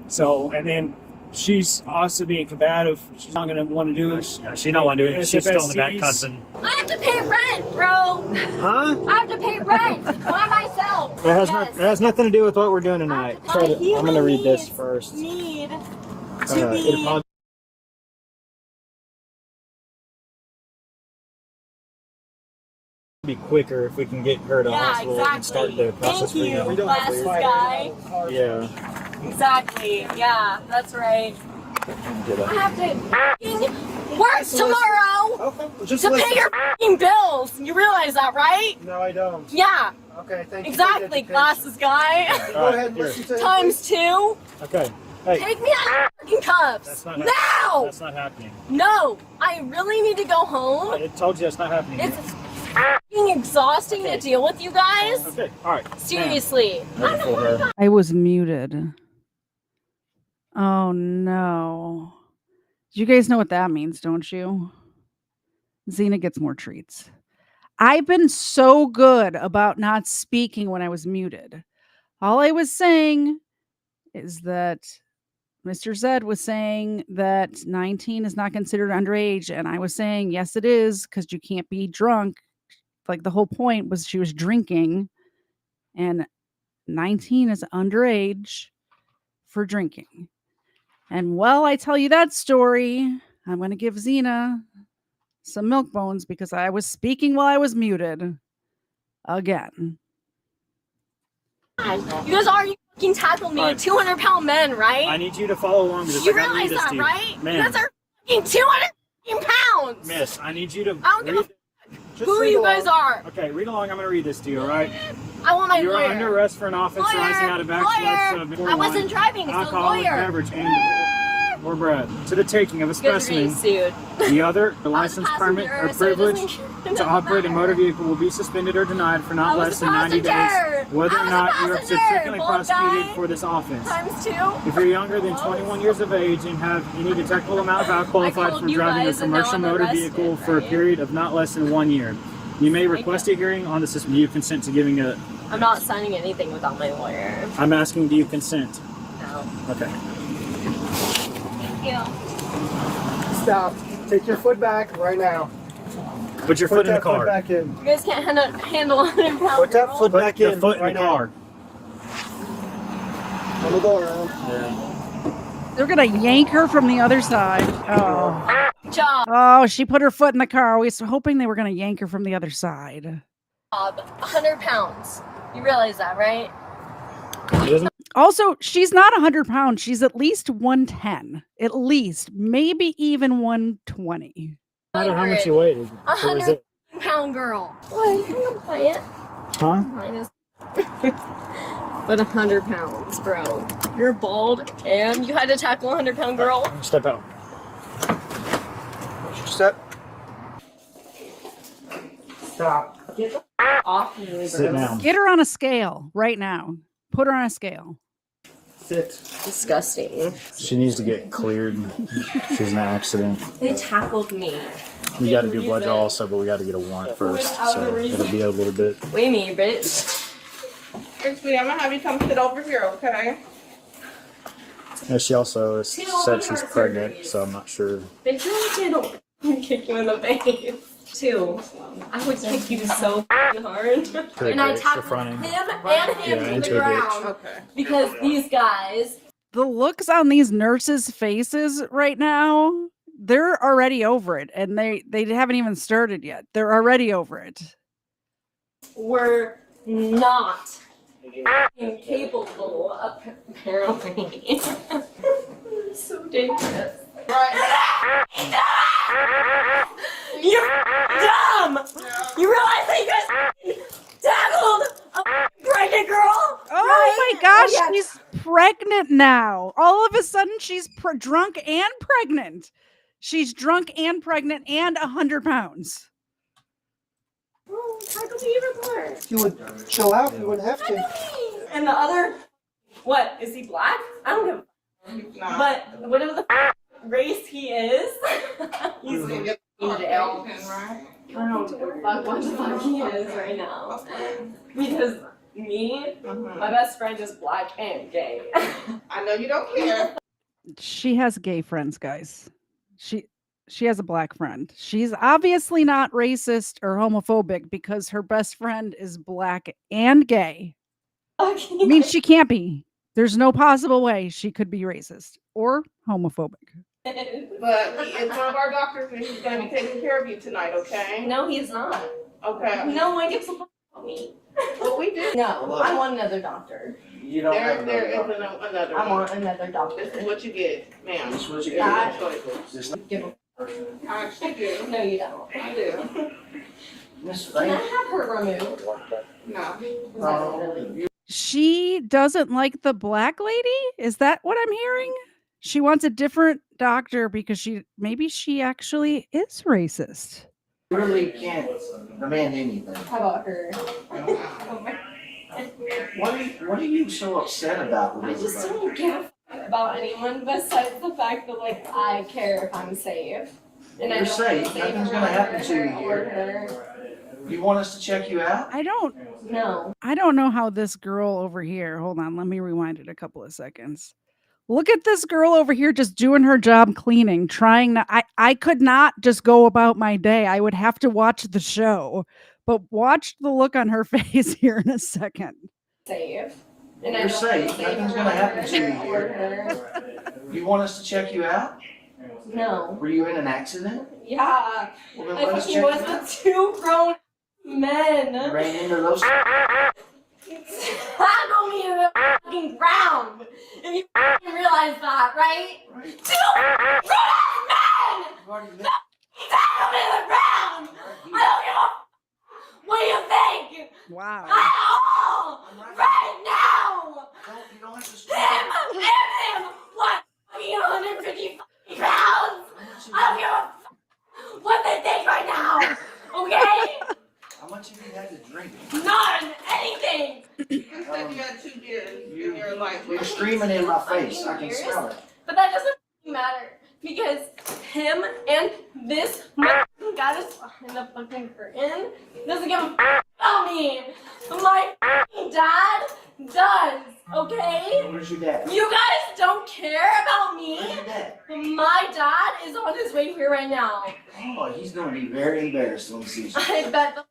So, and then she's also being combative. She's not going to want to do it. She's not want to do it. She's still in the back cussing. I have to pay rent, bro. Huh? I have to pay rent by myself. It has nothing to do with what we're doing tonight. I'm going to read this first. Need to be quicker if we can get her to hospital and start the process. Thank you, glasses guy. Yeah. Exactly. Yeah, that's right. I have to work tomorrow to pay your bills. You realize that, right? No, I don't. Yeah. Okay, thank you. Exactly, glasses guy. Go ahead, listen to Times 2. Okay. Hey. Take me out of fucking cuffs. That's not now. That's not happening. No, I really need to go home. I told you that's not happening. It's fucking exhausting to deal with you guys. Okay, all right. Seriously. I was muted. Oh no. You guys know what that means, don't you? Xena gets more treats. I've been so good about not speaking when I was muted. All I was saying is that Mr. Zed was saying that 19 is not considered underage, and I was saying, yes, it is, because you can't be drunk. Like, the whole point was she was drinking, and 19 is underage for drinking. And while I tell you that story, I'm going to give Xena some milk bones because I was speaking while I was muted again. You guys already fucking tackled me, 200-pound men, right? I need you to follow along because you realize that, right? Man. You guys are fucking 200 pounds. Miss, I need you to. I don't give a who you guys are. Okay, read along. I'm going to read this to you, all right? I want my You're lawyer. under arrest for an offense arising out of actions of I wasn't driving, it's a alcoholic lawyer. beverage or bread to the taking of a specimen. Sued. The other, the license, permit, or privilege to operate a motor vehicle will be suspended or denied for not less than 90 days, whether or not you are subsequently prosecuted for this offense. Times 2. If you're younger than 21 years of age and have any detectable amount of alcohol qualified from driving a commercial motor vehicle for a period of not less than 1 year. You may request a hearing on the system. Do you consent to giving a... I'm not signing anything without my lawyer. I'm asking, do you consent? No. Okay. Thank you. Stop. Take your foot back right now. Put your foot in the that car. foot back in. You guys can't handle 100 pounds. Put that foot back in. Your foot in right the now. car. On the door, Alan. Yeah. They're gonna yank her from the other side. Oh. Job. Oh, she put her foot in the car. We were hoping they were gonna yank her from the other side. 100 pounds. You realize that, right? Also, she's not 100 pounds. She's at least 110. At least. Maybe even 120. No matter how much you weigh. 100-pound girl. What? You can play it. Huh? But 100 pounds, bro. You're bald and you had to tackle a 100-pound girl. Step out. Step. Stop. Get the off me, Sit down. Get her on a scale right now. Put her on a scale. Sit. Disgusting. She needs to get cleared. She's an accident. They tackled me. We got to do blood draw also, but we got to get a warrant first. So it'll be a little bit. Wait me, bitch. Sweetie, I'm gonna have you come sit over here, okay? And she also said she's pregnant, so I'm not sure. Bitch, I don't kick you in the face. Too. I would kick you so hard. And I tackled him and him to the ground. Okay. Because these guys. The looks on these nurses' faces right now, they're already over it. And they haven't even started yet. They're already over it. Were not incapable, apparently. So dangerous. Right. You're dumb! You realize that you guys tackled a pregnant girl? Oh my gosh, she's pregnant now. All of a sudden, she's drunk and pregnant. She's drunk and pregnant and 100 pounds. Oh, tackle me even more. You would chill out. You wouldn't have to. And the other, what, is he black? I don't give a Nah. But whatever the race he is, he's in jail. Right? I don't give a fuck what the fuck he is right now. Because me, my best friend is black and gay. I know you don't care. She has gay friends, guys. She has a black friend. She's obviously not racist or homophobic because her best friend is black and gay. I mean, she can't be. There's no possible way she could be racist or homophobic. But he is one of our doctors and he's going to be taking care of you tonight, okay? No, he's not. Okay. No one gives a fuck about me. Well, we do. No, I want another doctor. You don't have There another is another I one. want another doctor. This is what you get, ma'am. This is what you Yeah, get. Just Give a I actually do. No, you don't. I do. Miss Can I Frank. have her removed? No. She doesn't like the black lady? Is that what I'm hearing? She wants a different doctor because maybe she actually is racist. You really can't demand anything. How about her? What are you so upset about with I just everybody? don't give a fuck about anyone besides the fact that, like, I care if I'm safe. And I You're don't safe. save Nothing's her gonna happen to you or here. her. You want us to check you out? I don't No. know how this girl over here. Hold on, let me rewind it a couple of seconds. Look at this girl over here just doing her job cleaning, trying to I could not just go about my day. I would have to watch the show. But watch the look on her face here in a second. Safe. And You're safe. Nothing's gonna happen to you here. You want us to check you out? No. Were you in an accident? Yeah. Well, then I let us fucking check was you out. with two grown men. You ran into those. Tackle me to the fucking ground. If you fucking realize that, right? Two grown men! Tackle me to the ground! I don't give a f- What do you think? Wow. Right now! You don't have to Him! What? Fucking 150 fucking pounds? I don't give a f- what they think right now! Okay? How much have you had to drink? None! Anything! You said you had 2 beers in your life. You're screaming in my face. I can smell it. But that doesn't matter because him and this some guy that's behind the fucking curtain doesn't give a f about me. My dad does, okay? Where's your dad? You guys don't care about me. Where's your dad? My dad is on his way here right now. Oh, he's gonna be very embarrassed when he sees you. I bet the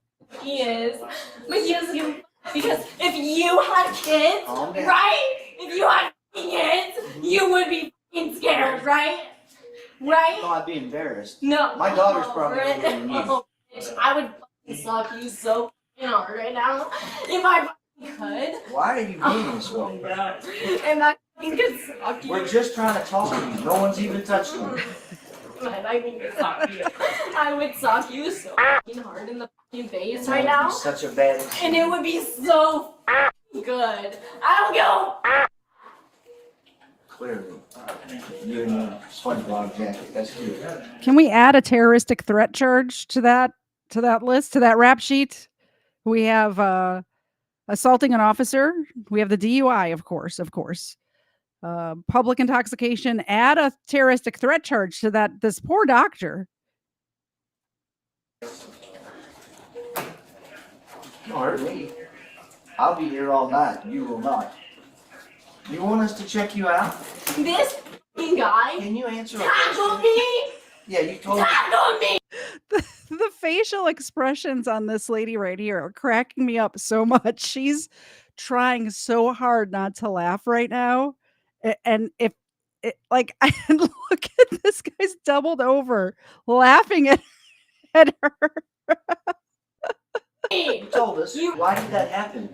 he is. But he doesn't give a f because if you had kids, right? If you had kids, you would be f scared, right? Right? No, I'd be embarrassed. No. My daughter's probably older than you. Oh, bitch, I would fucking suck you so fucking hard right now if I fucking could. Why are you being this way? And I fucking could suck you. We're just trying to talk to you. No one's even touched you. Man, I mean, suck you. I would suck you so fucking hard in the fucking face right That would now. be such a bad experience. And it would be so fucking good. I don't give a Clearly. You in your SpongeBob jacket. That's cute. Can we add a terroristic threat charge to that list, to that rap sheet? We have assaulting an officer. We have the DUI, of course. Public intoxication. Add a terroristic threat charge to this poor doctor. Don't hurt me. I'll be here all night. You will not. You want us to check you out? This fucking guy. Can you answer a tackled question? me. Yeah, you told me. Tackled me. The facial expressions on this lady right here are cracking me up so much. She's trying so hard not to laugh right now. And if it, like, I look at this guy's doubled over laughing at her. You told us. Why did that happen?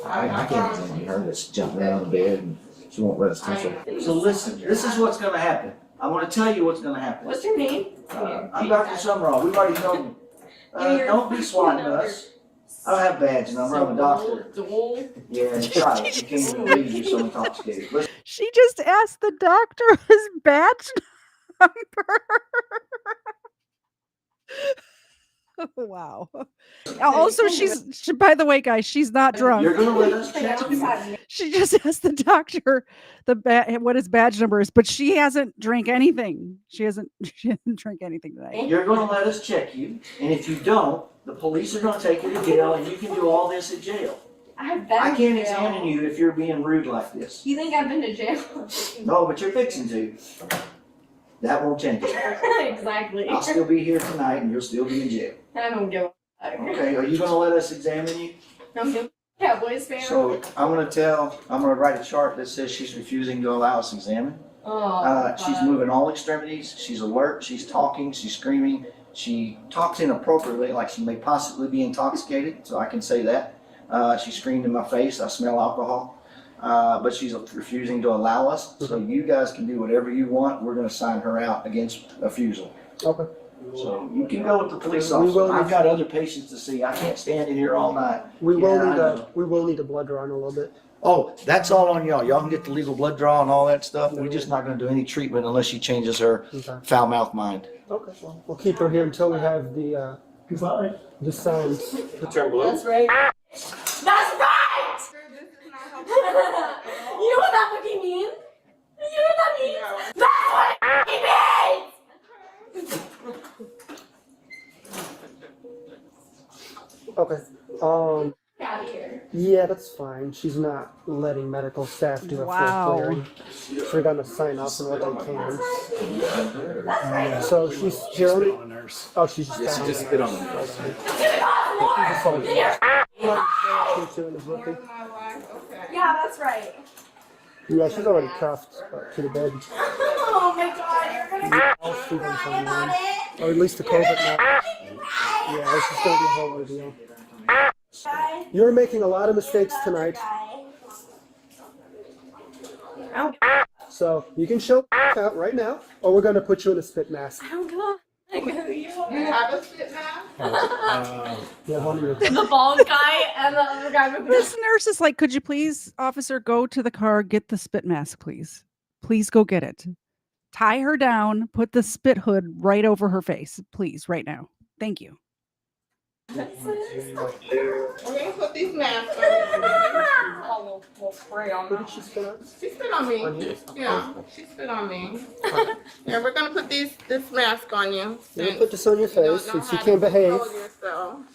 I can't tell you. Her that's jumping out of the bed and she won't let us touch her. So listen, this is what's going to happen. I'm going to tell you what's going to happen. What's your name? I'm Dr. Summerall. We've already known you. Don't be swatting us. I don't have a badge number. I'm a doctor. Yeah, try it. You can't even believe you're so intoxicated. Listen. She just asked the doctor his badge number. Wow. Also, by the way, guys, she's not drunk. You're gonna let us check you. She just asked the doctor what his badge number is, but she hasn't drank anything. She hasn't drank anything tonight. You're gonna let us check you, and if you don't, the police are gonna take you to jail, and you can do all this at jail. I can't examine you if you're being rude like this. You think I've been to jail? No, but you're fixing to. That won't change it. Exactly. I'll still be here tonight, and you'll still be in jail. I don't give a fuck. Okay, are you gonna let us examine you? I'm a Cowboys fan. So I'm gonna write a chart that says she's refusing to allow us to examine. She's moving all extremities. She's alert. She's talking. She's screaming. She talks inappropriately, like she may possibly be intoxicated. So I can say that. She screamed in my face. I smell alcohol. But she's refusing to allow us. So you guys can do whatever you want. We're gonna sign her out against refusal. Okay. So you can go with the police officer. I've got other patients to see. I can't stand in here all night. We will need a blood draw in a little bit. Oh, that's all on y'all. Y'all can get the legal blood draw and all that stuff. We're just not gonna do any treatment unless she changes her foul mouth mind. Okay, well, we'll keep her here until we have the signs. That's right. That's right! You know what that fucking means? You know what that means? That's what it means! Okay. Out of here. Yeah, that's fine. She's not letting medical staff do a full clearing. They're gonna sign off on what they can. So she's here. Oh, she's just She just spit on me. Yeah, that's right. Yeah, she's already cuffed to the bed. Oh my god, you're gonna cry about it. Or at least the COVID now. Yeah, this is gonna be a whole ordeal. You're making a lot of mistakes tonight. So you can show out right now, or we're gonna put you in a spit mask. I don't give a You have a spit mask? Yeah, one of your. The bald guy and the other guy with This nurse is like, could you please, officer, go to the car, get the spit mask, please. Please go get it. Tie her down, put the spit hood right over her face, please, right now. Thank you. We're gonna put these masks on. We'll spray on Who did she spit on? She spit on me. Yeah, she spit on me. Yeah, we're gonna put this mask on you. You're gonna put this on your face since you can't behave.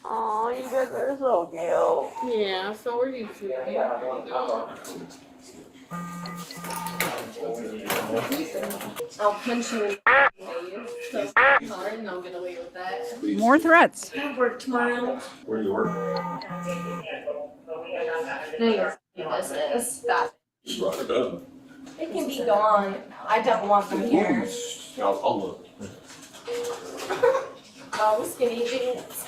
Oh, you guys are so cute. Yeah, so are you two. I'll punch you in the face. So hard and I'll get away with that. More threats. I work tomorrow. Where do you work? No, your business. That Right it up. it can be gone. I don't want them here. I'll look. Oh, skinny jeans.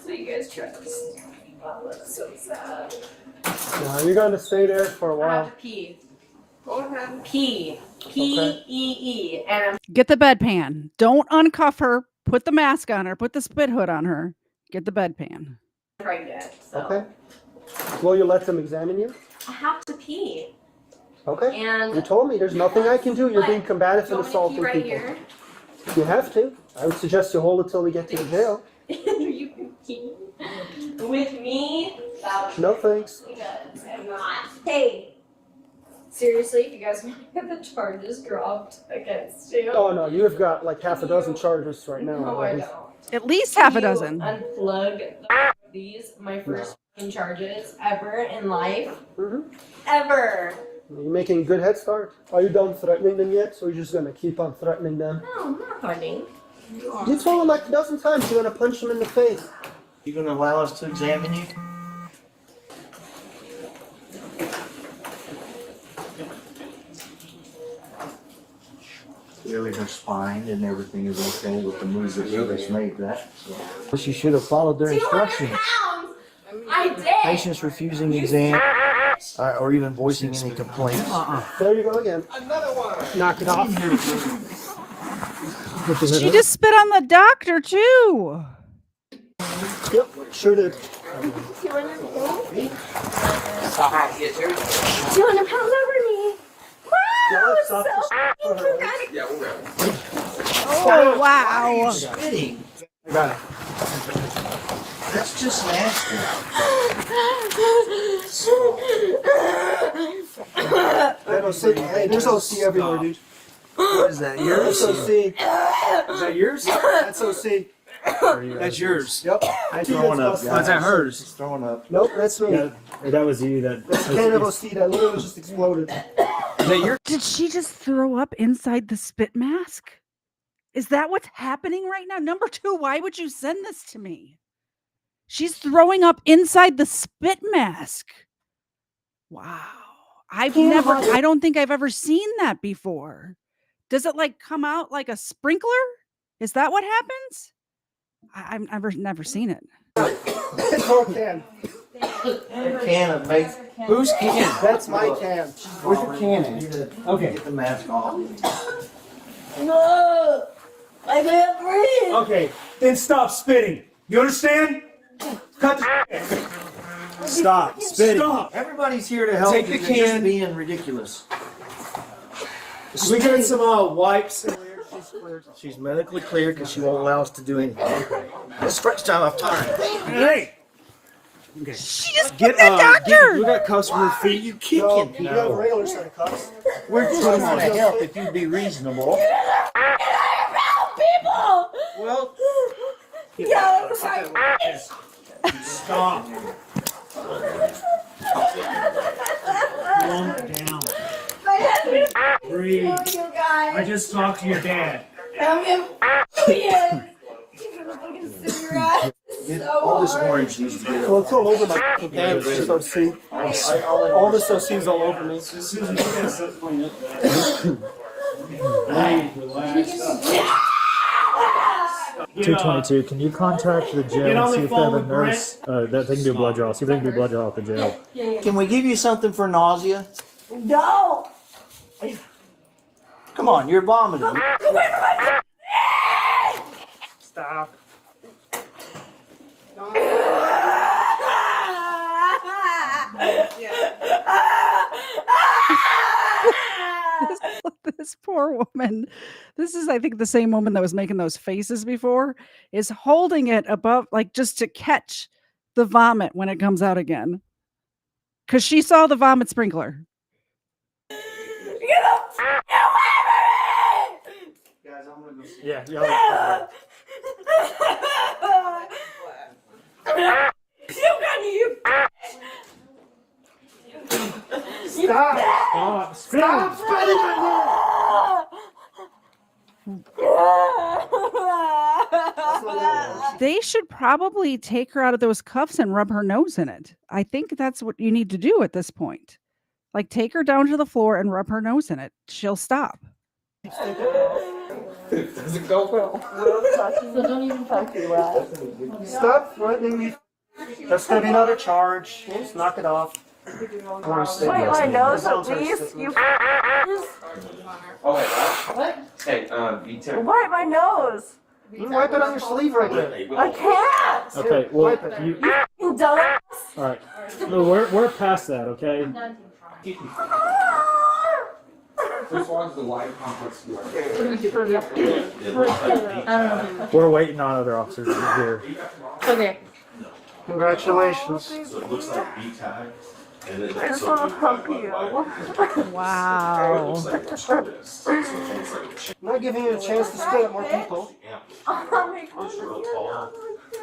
So you guys trust. Oh, that's so sad. No, you're gonna stay there for a I have while. to pee. Go ahead. Pee. P-E-E. And I'm Get the bedpan. Don't uncuff her. Put the mask on her. Put the spit hood on her. Get the bedpan. pregnant. So Okay. Will you let them examine you? I have to pee. Okay. And You told me there's nothing I can do. You're being combative you and want me to pee assaulting right people. here? You have to. I would suggest you hold it till we get to the jail. You can pee with me? No thanks. Because I'm not. Hey, seriously, you guys want to get the charges dropped against you? Oh no, you have got like half a dozen charges right now. No, I already. don't. At least half a Can you dozen. Unplug these, my first fucking charges ever in life. Mhm. Ever. You're making a good head start. Are you done threatening them yet? So you're just gonna keep on threatening them? No, I'm not threatening. You told them like a dozen times you're gonna punch them in the face. You gonna allow us to examine you? Clearly her spine and everything is okay with the moves that she just made, that. So. She should have followed their 200 instructions. pounds! I did! Patients refusing exam or even voicing any complaints. There you go again. Another one! Knock it off. She just spit on the doctor too. Yep, sure did. 200 pounds over me! Wow! Stop So dramatic! Oh wow. Spitting. I got it. That's just nasty. Hey, there's OC everywhere, dude. What is that? Yours? That's OC. Is that yours? That's OC. That's yours. Yep. I'm throwing up. That's Oh, is that hers? She's throwing up. Nope, that's me. Yeah, that was you. That's a can of OC that literally just exploded. Is that your? Did she just throw up inside the spit mask? Is that what's happening right now? Number two, why would you send this to me? She's throwing up inside the spit mask. Wow. I don't think I've ever seen that before. Does it like come out like a sprinkler? Is that what happens? I've never seen it. It's our can. A can of bake. Whose can? That's my can. Where's your can at? Okay. Get the mask off. No! I can't breathe! Okay, then stop spitting. You understand? Cut the Stop spitting. Stop. Everybody's here to help. Take the You're just can. being ridiculous. We get some wipes. She's medically clear because she won't allow us to do anything. Let's stretch time off time. Hey. Okay. She just put the doctor. We got cuffs on her feet. You kicking No, you people? have a regular set of cuffs. We're just trying to help if you'd be reasonable. People! Well, Yo, sorry. Stop. Calm down. My husband Breathe. you guys. I just talked to your dad. I'm in millions. You're gonna fucking cigarette. So all this hard. orange needs to get Well, it's all over my pants. It's OC. All this OC's all over me. Susan, you gotta stop playing it. Relax. 222, can you contact the jail and see if they have a nurse that they can do a blood draw? See if they can do a blood draw at the jail. Can we give you something for nausea? No! Come on, you're vomiting. Stop. This poor woman, this is, I think, the same woman that was making those faces before, is holding it above, like just to catch the vomit when it comes out again. because she saw the vomit sprinkler. Guys, I'm gonna go see. Yeah, Stop spitting right They should probably take her out of those cuffs and rub her nose in it. I think that's what you need to do at this point. Like, take her down to the floor and rub her nose in it. She'll stop. Does it go well? So don't even talk to that. Stop threatening me. That's gonna be another charge. Just knock it off. Wipe my nose at least, you Oh, wait, what? Hey, you too. Wipe my nose. You can wipe it on your sleeve right there. I can't. Okay, well, Wipe it. you. You dumbass. All right, no, we're past that. Okay. Which one's the light complex? We're waiting on other officers here. Okay. Congratulations. So it looks like B-tag. And then I just want to hump you. Wow. I'm not giving you a chance to spit at more people. Oh my It's real tall,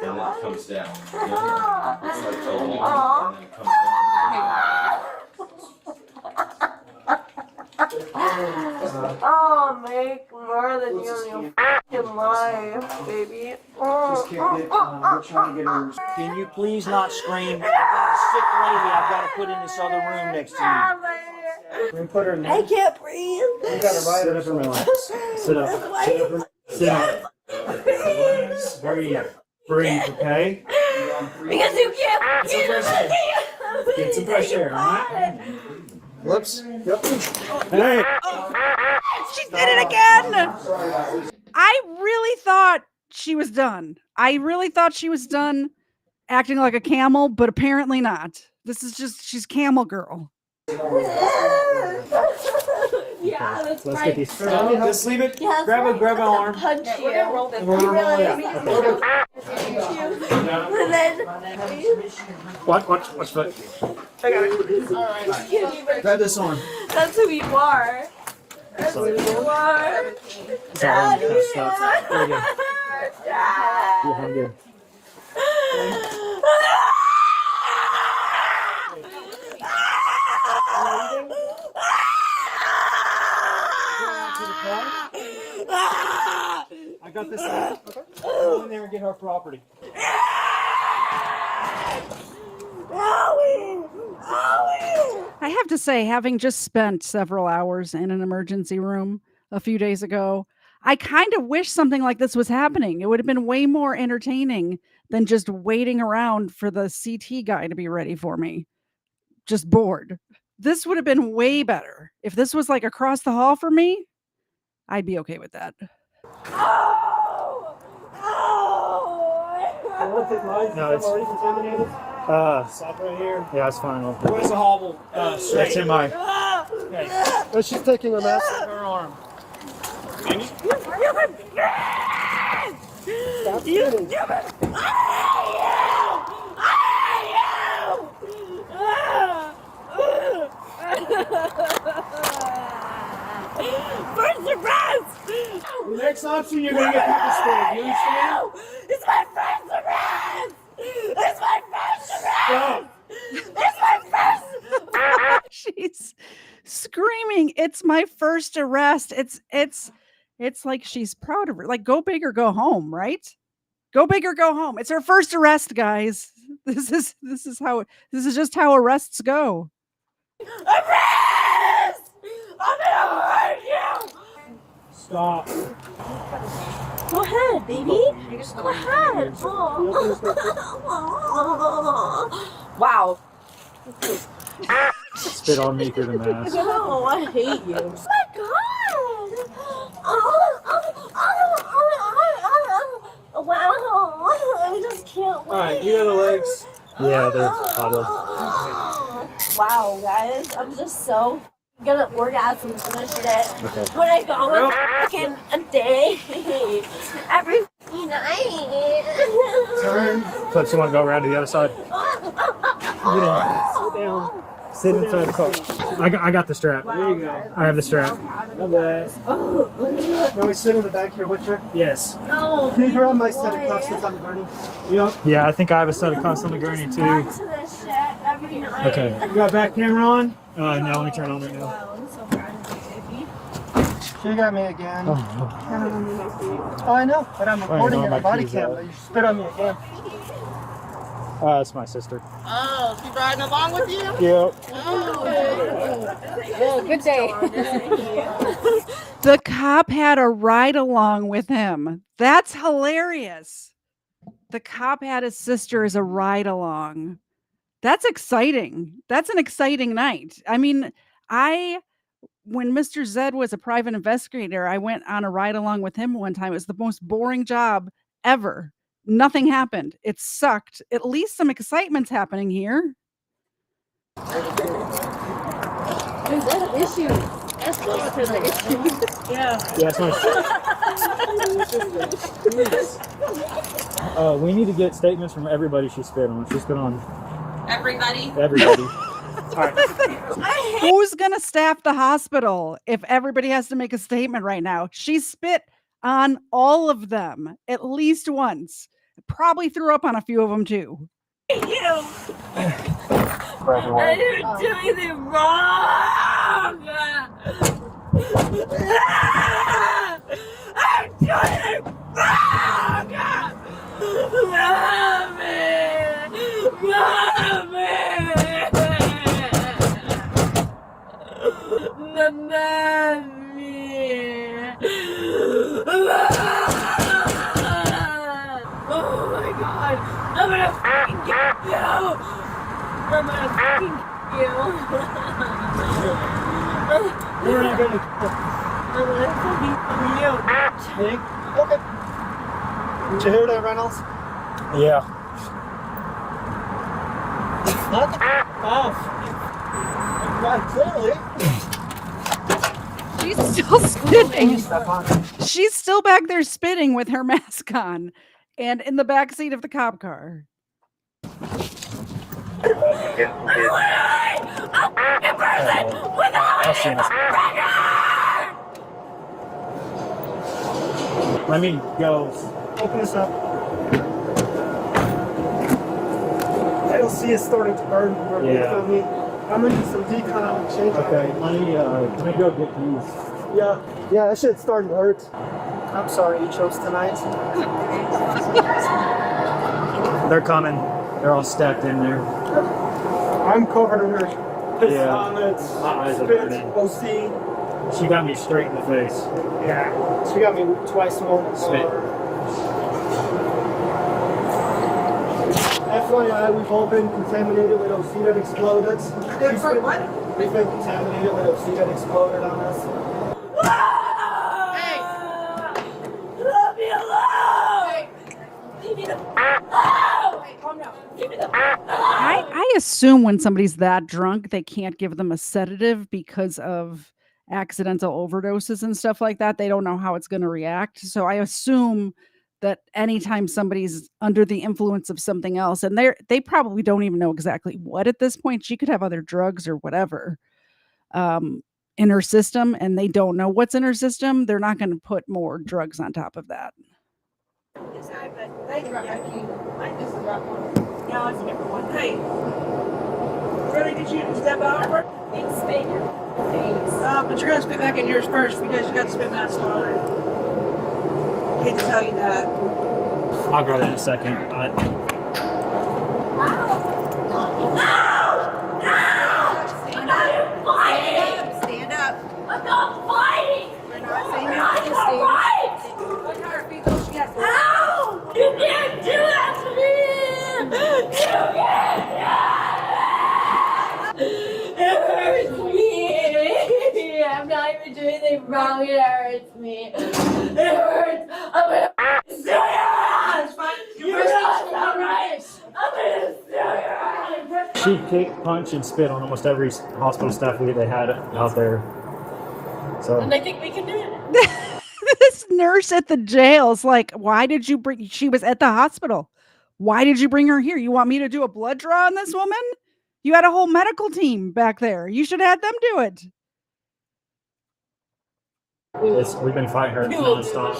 and then it comes down. It's like the long, and then it comes Oh, make more than you in your f***ing life, baby. Just can't get, we're trying to get her. Can you please not scream? I've got a sick lady I've got to put in this other room next to you. We put her in I there. can't breathe. We got her right Sit up and relax. Sit up. Sit up. Breathe. Breathe. Okay. Because you can't Get some fresh air. All right. Whoops. Yep. Hey. She did it again. I really thought she was done. I really thought she was done acting like a camel, but apparently not. This is just, she's camel girl. Yeah, that's Let's right. get these. Just leave it. Yeah, grab right. an arm. Punch you. Roll And then What's foot? I got it. Alright. Grab this arm. That's who you are. That's who you are. Dad, There you go. Yeah, I'm good. I got this out. Okay. Go in there and get her property. I have to say, having just spent several hours in an emergency room a few days ago, I kind of wish something like this was happening. It would have been way more entertaining than just waiting around for the CT guy to be ready for me. Just bored. This would have been way better. If this was like across the hall for me, I'd be okay with that. No, it's already contaminated. Stop right here. Yeah, it's fine. Where's the hobble? That's in my. Oh, she's taking a mask. Her arm. Stop spitting. First arrest! The next option, you're gonna get people sprayed. You understand? It's my first arrest! It's my first arrest! It's my first. She's screaming, "It's my first arrest." It's like she's proud of her. Like, go big or go home, right? Go big or go home. It's her first arrest, guys. This is just how arrests go. Arrest! I'm gonna hurt you! Stop. Go ahead, baby. Go ahead. Wow. Spit on me through the mask. No, I hate you. Oh my god! Wow, I just can't wait. Alright, you got the legs. Yeah, they're huddled. Wow, guys, I'm just so gonna orgasm for this shit. Okay. When I go on fucking a day, every night. Turn. Clips, you want to go around to the other side? Sit down. Sit inside the car. I got the strap. There you go. I have the strap. Okay. Can we sit in the back here with her? Yes. No. Can you grab my set of cuffs that's on the gurney? Yep. Yeah, I think I have a set of cuffs on the gurney too. Okay. You got back camera on? No, let me turn on right now. She got me again. Oh, I know, but I'm recording no, it my on body keys cam. out. You spit on me again. That's my sister. Oh, she riding along with you? Yep. Oh, good day. The cop had a ride along with him. That's hilarious. The cop had his sister as a ride along. That's exciting. That's an exciting night. I mean, when Mr. Zed was a private investigator, I went on a ride along with him one time. It was the most boring job ever. Nothing happened. It sucked. At least some excitement's happening here. Is that an issue? That's close to the issue. Yeah. Yeah, that's my. We need to get statements from everybody she spit on. She spit on Everybody? everybody. Who's going to staff the hospital if everybody has to make a statement right now? She spit on all of them at least once. Probably threw up on a few of them too. I didn't do anything wrong. I'm doing it wrong. Oh my God! I'm gonna fucking get you! I'm gonna fucking get you! We're not gonna. I'm gonna fucking get you! Think? Okay. Did you hear that, Reynolds? Yeah. Knock it off. Not clearly. She's still spitting. She's still back there spitting with her mask on and in the back seat of the cop car. Let me go. Open this up. I don't see it starting to burn. Yeah. I'm gonna do some decon and change. Okay, let me go get these. Yeah, that shit's starting to hurt. I'm sorry you chose tonight. They're coming. They're all stacked in there. I'm covered in her piss Yeah. vomits, My eyes are spit, burning. OC. She got me straight in the face. Yeah, she got me twice more. Spit. FYI, we've all been contaminated with OC that exploded. What? We've been contaminated with OC that exploded on us. Hey! Let me alone! Leave me the alone! Hey, calm down. Leave me the I assume when somebody's that drunk, they can't give them a sedative because of accidental overdoses and stuff like that. They don't know how it's going to react. So I assume that anytime somebody's under the influence of something else, and they probably don't even know exactly what at this point, she could have other drugs or whatever in her system, and they don't know what's in her system, they're not going to put more drugs on top of that. This is a rough one. Yeah, it's a different one. Hey. Really, did you step out? Thanks, baby. Thanks. But you're gonna spit back in yours first because you got the spit mask on. Hate to tell you that. I'll grab it in a second. Stand up. I'm not fighting! We're not saying I'm you not have to gonna fight! Look at her feet, though. She has to. Ow! You can't do that to me! You can't! It hurts me! I'm not even doing anything wrong. It hurts me. It hurts. I'm gonna sue your ass! You realize that, right? I'm gonna sue your ass! She kicked, punched, and spit on almost every hospital staff they had out there. So And I think we can do it. This nurse at the jail is like, why did you she was at the hospital. Why did you bring her here? You want me to do a blood draw on this woman? You had a whole medical team back there. You should have had them do it. We've been fighting her nonstop.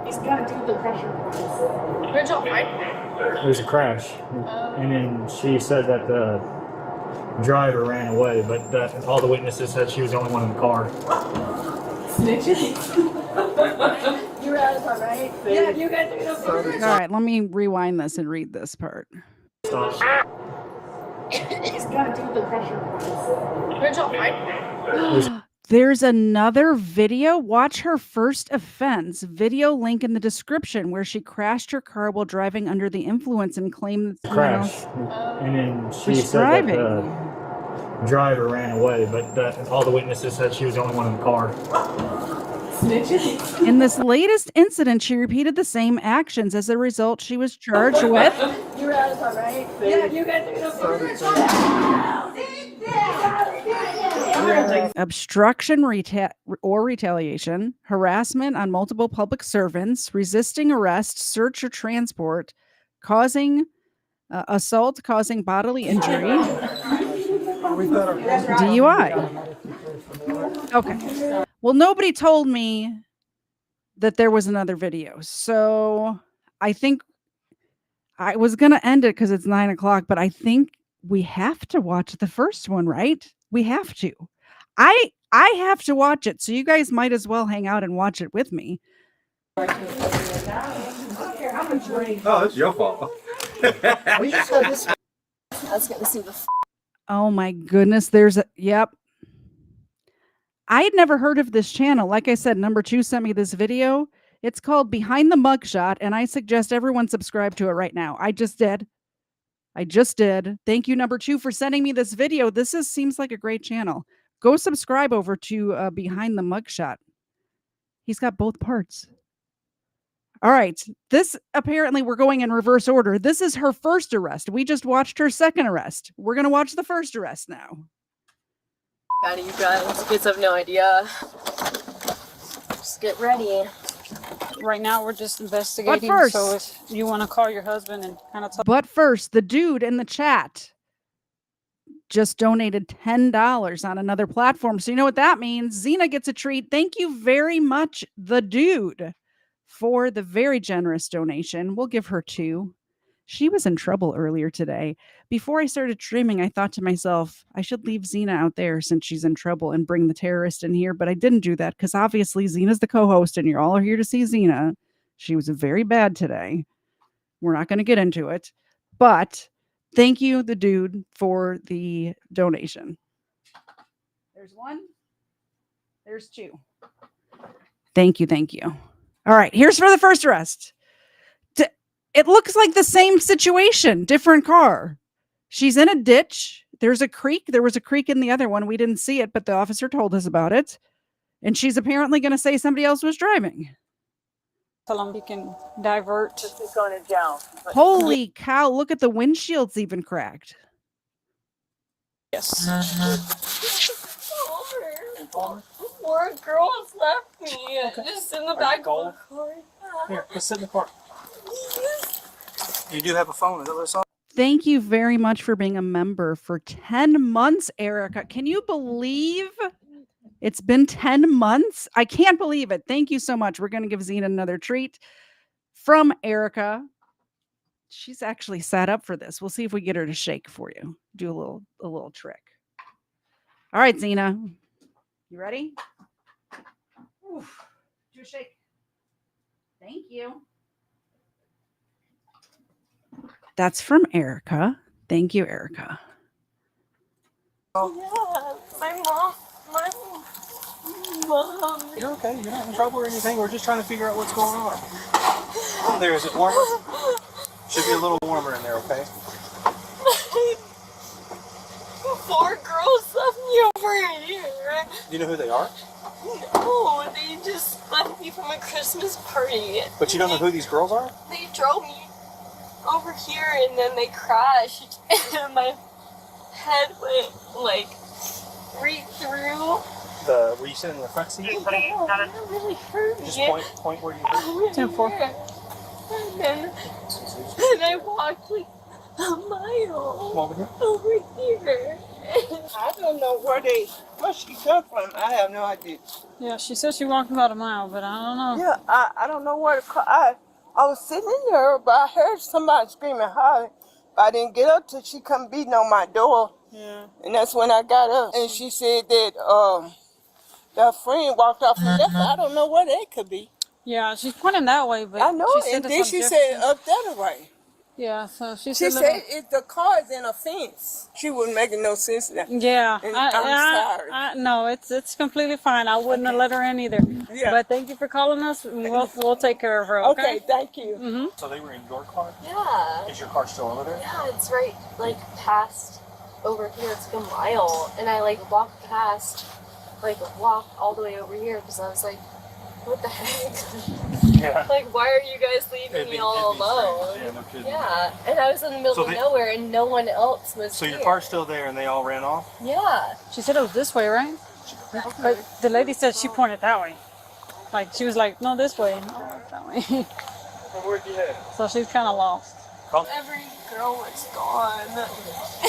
He's got to do the pressure points. Good job, right? There's a crash, and then she said that the driver ran away, but that all the witnesses said she was the only one in the car. Snitches. You were out of time, right? Yeah, you guys are gonna. All right, let me rewind this and read this part. Stop. He's got to do the pressure points. Good job, right? There's another video. Watch her first offense. Video link in the description where she crashed her car while driving under the influence and claimed that Crash, and then she said that the driver ran away, but that all the witnesses said she was the only one in the car. In this latest incident, she repeated the same actions. As a result, she was charged with You were out of time, right? Yeah, you guys are gonna. obstruction or retaliation, harassment on multiple public servants, resisting arrest, search or transport, causing assault, causing bodily injury, DUI. Okay. Well, nobody told me that there was another video. So I think I was going to end it because it's 9 o'clock, but I think we have to watch the first one, right? We have to. I have to watch it. So you guys might as well hang out and watch it with me. Oh, it's your fault. We just had this. I was gonna see the. Oh my goodness. Yep. I had never heard of this channel. Like I said, number 2 sent me this video. It's called Behind the Mugshot, and I suggest everyone subscribe to it right now. I just did. Thank you, number 2, for sending me this video. Seems like a great channel. Go subscribe over to Behind the Mugshot. He's got both parts. All right. This, apparently, we're going in reverse order. This is her first arrest. We just watched her second arrest. We're going to watch the first arrest now. Got it, you guys. Kids have no idea. Just get ready. Right now, we're just investigating. But first, so if you want to call your husband and kind of talk. But first, the dude in the chat just donated $10 on another platform. So you know what that means. Xena gets a treat. Thank you very much, the dude, for the very generous donation. We'll give her 2. She was in trouble earlier today. Before I started streaming, I thought to myself, I should leave Xena out there since she's in trouble and bring the terrorist in here. But I didn't do that because obviously Xena's the co-host and you're all here to see Xena. She was very bad today. We're not going to get into it. But thank you, the dude, for the donation. There's 1. There's 2. Thank you. All right, here's for the first arrest. It looks like the same situation, different car. She's in a ditch. There's a creek. There was a creek in the other one. We didn't see it, but the officer told us about it. And she's apparently going to say somebody else was driving. Tell him he can divert. Just going to jail. Holy cow, look at the windshield's even cracked. Yes. Poor girls left me. Just in the back of the car. Here, let's sit in the car. You do have a phone. Is that what it's on? Thank you very much for being a member for 10 months, Erica. Can you believe it's been 10 months? I can't believe it. Thank you so much. We're going to give Xena another treat from Erica. She's actually sat up for this. We'll see if we get her to shake for you. Do a little trick. All right, Xena. You ready? Oof. Do a shake. Thank you. That's from Erica. Thank you, Erica. Yeah, my mom. You're okay. You're not in trouble or anything. We're just trying to figure out what's going on. There, is it warmer? Should be a little warmer in there, okay? 4 girls left me over here. Do you know who they are? No, they just left me from a Christmas party. But you don't know who these girls are? They drove me over here and then they crashed and my head went like right through. Were you sitting in the front seat? Yeah, that really hurt me. Just point where you hurt. 10-4. And I walked like A mile. Over here. Over here. I don't know where she come from. I have no idea. Yeah, she said she walked about a mile, but I don't know. Yeah, I don't know where I was sitting in there, but I heard somebody screaming hollering. I didn't get up till she come beating on my door. Yeah. And that's when I got up. And she said that that friend walked off and left. I don't know where they could be. Yeah, she's pointing that way, but I know, she said and it's then on she Jefferson. said up the other way. Yeah, so she She said. said if the car is in a fence. She wasn't making no sense to that. Yeah, And I'm sorry. no, it's completely fine. I wouldn't have let her in either. Yeah. But thank you for calling us. We'll take care of her. Okay. Okay, thank you. Mm-hmm. So they were in your car? Yeah. Is your car still over there? Yeah, it's right, like, past over here. It's like a mile. And I, like, walked past, like, walked all the way over here because I was like, what the heck? Yeah. Like, why are you guys leaving me all alone? Yeah, no kidding. Yeah, and I was in the middle So of they- nowhere and no one else was So here. your car's still there and they all ran off? Yeah. She said it was this way, right? But the lady said she pointed that way. Like she was like, no, this way, no, that way. Where'd you head? So she's kind of lost. Every girl was gone.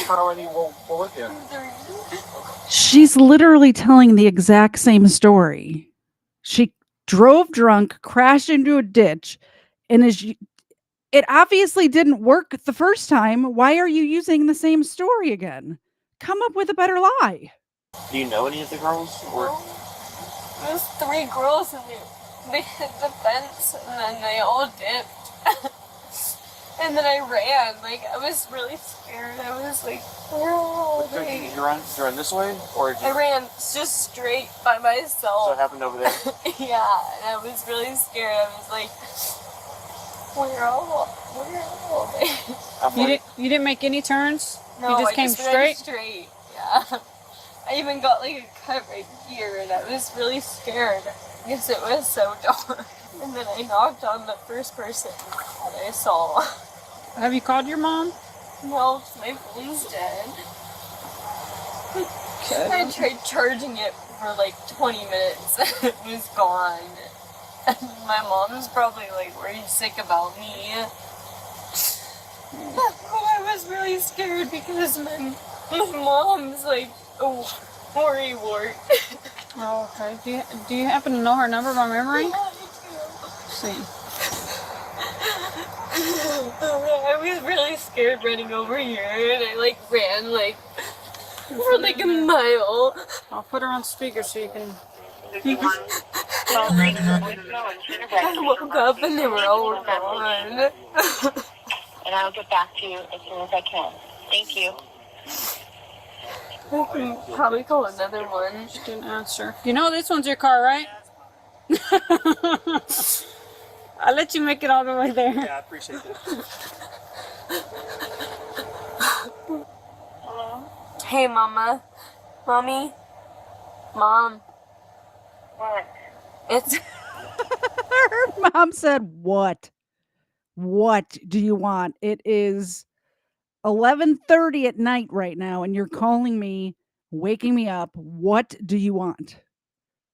How do I need we'll look at? She's literally telling the exact same story. She drove drunk, crashed into a ditch, and it obviously didn't work the first time. Why are you using the same story again? Come up with a better lie. Do you know any of the girls? Or There's 3 girls and they hit the fence and then they all dipped. And then I ran. Like, I was really scared. I was like, where are all did they? you run this way? Or did you, I ran just straight by myself. so it happened over there? Yeah, and I was really scared. I was like, where are all they? You didn't make any turns? No, you just I came just straight? ran straight. Yeah. I even got like a cut right here, and I was really scared because it was so dark. And then I knocked on the first person that I saw. Have you called your mom? No, my phone's dead. I tried charging it for like 20 minutes. It was gone. And my mom's probably like, were you sick about me? But I was really scared because my mom's like a worrywart. Oh, okay. Do you happen to know her number by memory? Yeah, See. I was really scared running over here, and I like ran like for like a mile. I'll put her on speaker so you can. I woke up and they were all gone. And I'll get back to you as soon as I can. Thank you. I can probably call another one. She didn't answer. You know this one's your car, right? I'll let you make it all the way there. Yeah, I appreciate that. Hello? Hey, Mama. Mommy? Mom? What? It's... Her mom said, what? What do you want? It is 11:30 at night right now, and you're calling me, waking me up. What do you want?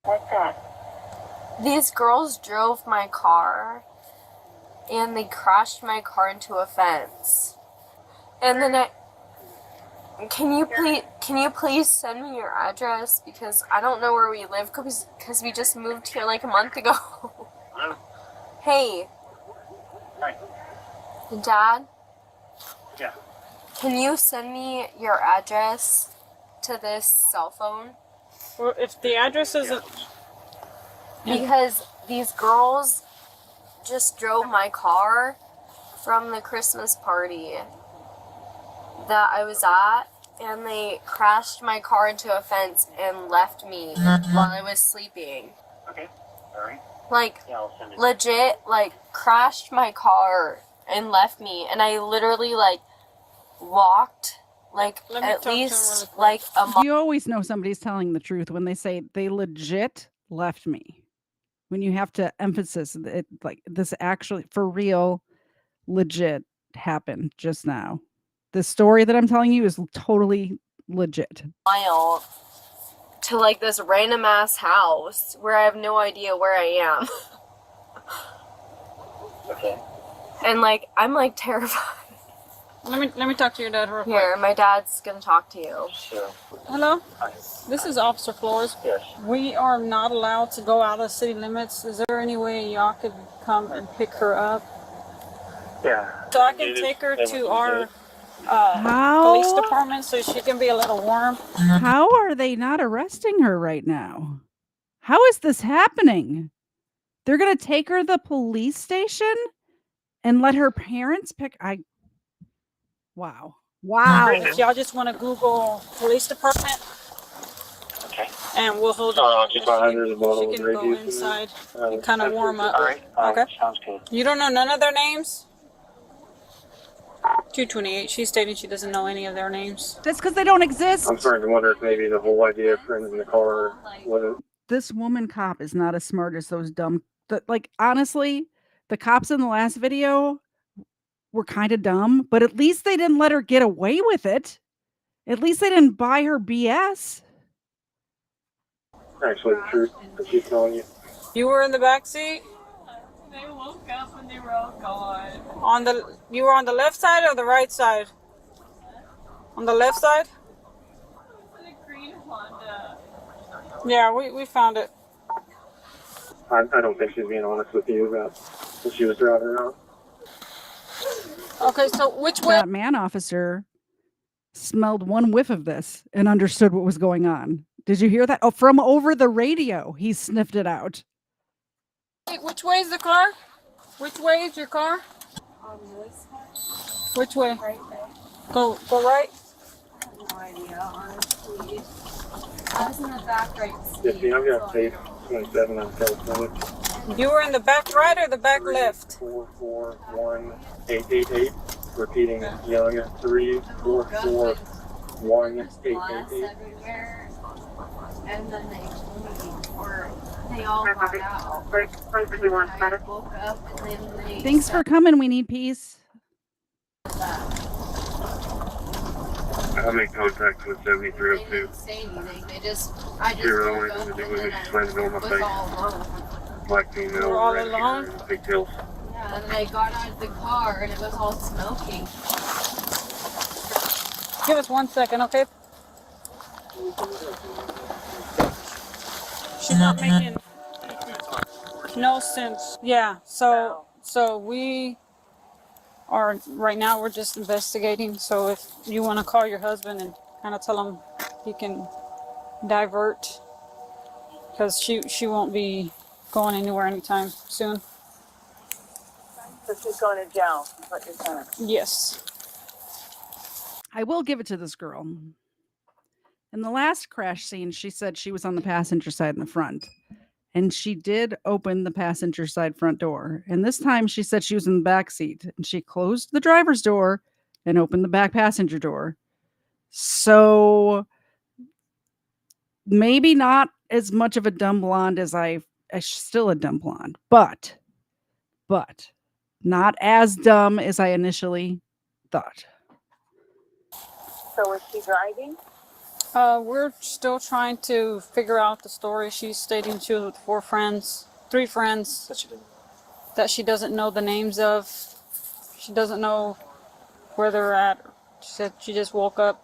What's that? These girls drove my car, and they crashed my car into a fence. And then can you please send me your address, because I don't know where we live, because we just moved here like a month ago. Hey. Hi. Dad? Yeah. Can you send me your address to this cell phone? Well, if the address isn't. Because these girls just drove my car from the Christmas party that I was at, and they crashed my car into a fence and left me while I was sleeping. Okay. All right. Like, Yeah, I'll send it. legit, like, crashed my car and left me, and I literally, like, walked, like, Let me at talk to him least, really quick. like, a mile. You always know somebody's telling the truth when they say they legit left me. When you have to emphasize it, like this actually for real, legit happened just now. The story that I'm telling you is totally legit. Mile to like this random ass house where I have no idea where I am. Okay. And like I'm like terrified. Let me talk to your dad real quick. Here, my dad's gonna talk to you. Sure. Hello? This is Officer Flores. Yes. We are not allowed to go out of city limits. Is there any way y'all could come and pick her up? Yeah. So I can take her to our How? police department so she can be a little warm. How are they not arresting her right now? How is this happening? They're going to take her to the police station and let her parents pick. Wow. Wow. If y'all just want to Google police department. Okay. And we'll hold I'll it. keep my hand in the bottle She can of go radius inside and kind of warm up. All right. Okay. Sounds good. You don't know none of their names? 228. She's stating she doesn't know any of their names. That's because they don't exist. I'm starting to wonder if maybe the whole idea of friends in the car wasn't. This woman cop is not as smart as those dumb. Like, honestly, the cops in the last video were kind of dumb, but at least they didn't let her get away with it. At least they didn't buy her BS. Actually, the truth. I keep telling you. You were in the back seat? They woke up and they were all gone. You were on the left side or the right side? On the left side? The green Honda. Yeah, we found it. I don't think she's being honest with you about what she was driving around. Okay, so which way? That man officer smelled one whiff of this and understood what was going on. Did you hear that? Oh, from over the radio, he sniffed it out. Wait, which way is the car? Which way is your car? On this one? Which way? Right there. Go right? I have no idea, honestly. I was in the back right seat. Yeah, see, I've got tape 27 on California. You were in the back right or the back left? 3441888. Repeating, yelling at 3441888. Everywhere. And then they all got out. I woke up and then they Thanks for coming. We need peace. I'll make contact with 7302. didn't say anything. I just Zero, woke anything up to do and with then it. She slammed it on my was face. all alone. Black female, You were all red alone? hair, and pigtails. Yeah, and then I got out of the car and it was all smoking. Give us 1 second, okay? She's not making no sense. Yeah, so we are right now we're just investigating. So if you want to call your husband and kind of tell him he can divert, because she won't be going anywhere anytime soon. So she's going to jail, is what you're saying? Yes. I will give it to this girl. In the last crash scene, she said she was on the passenger side in the front. And she did open the passenger side front door. And this time she said she was in the back seat. And she closed the driver's door and opened the back passenger door. So maybe not as much of a dumb blonde as still a dumb blonde. But not as dumb as I initially thought. So is she driving? We're still trying to figure out the story. She's stating she was with three friends that she doesn't know the names of. She doesn't know where they're at. She said she just woke up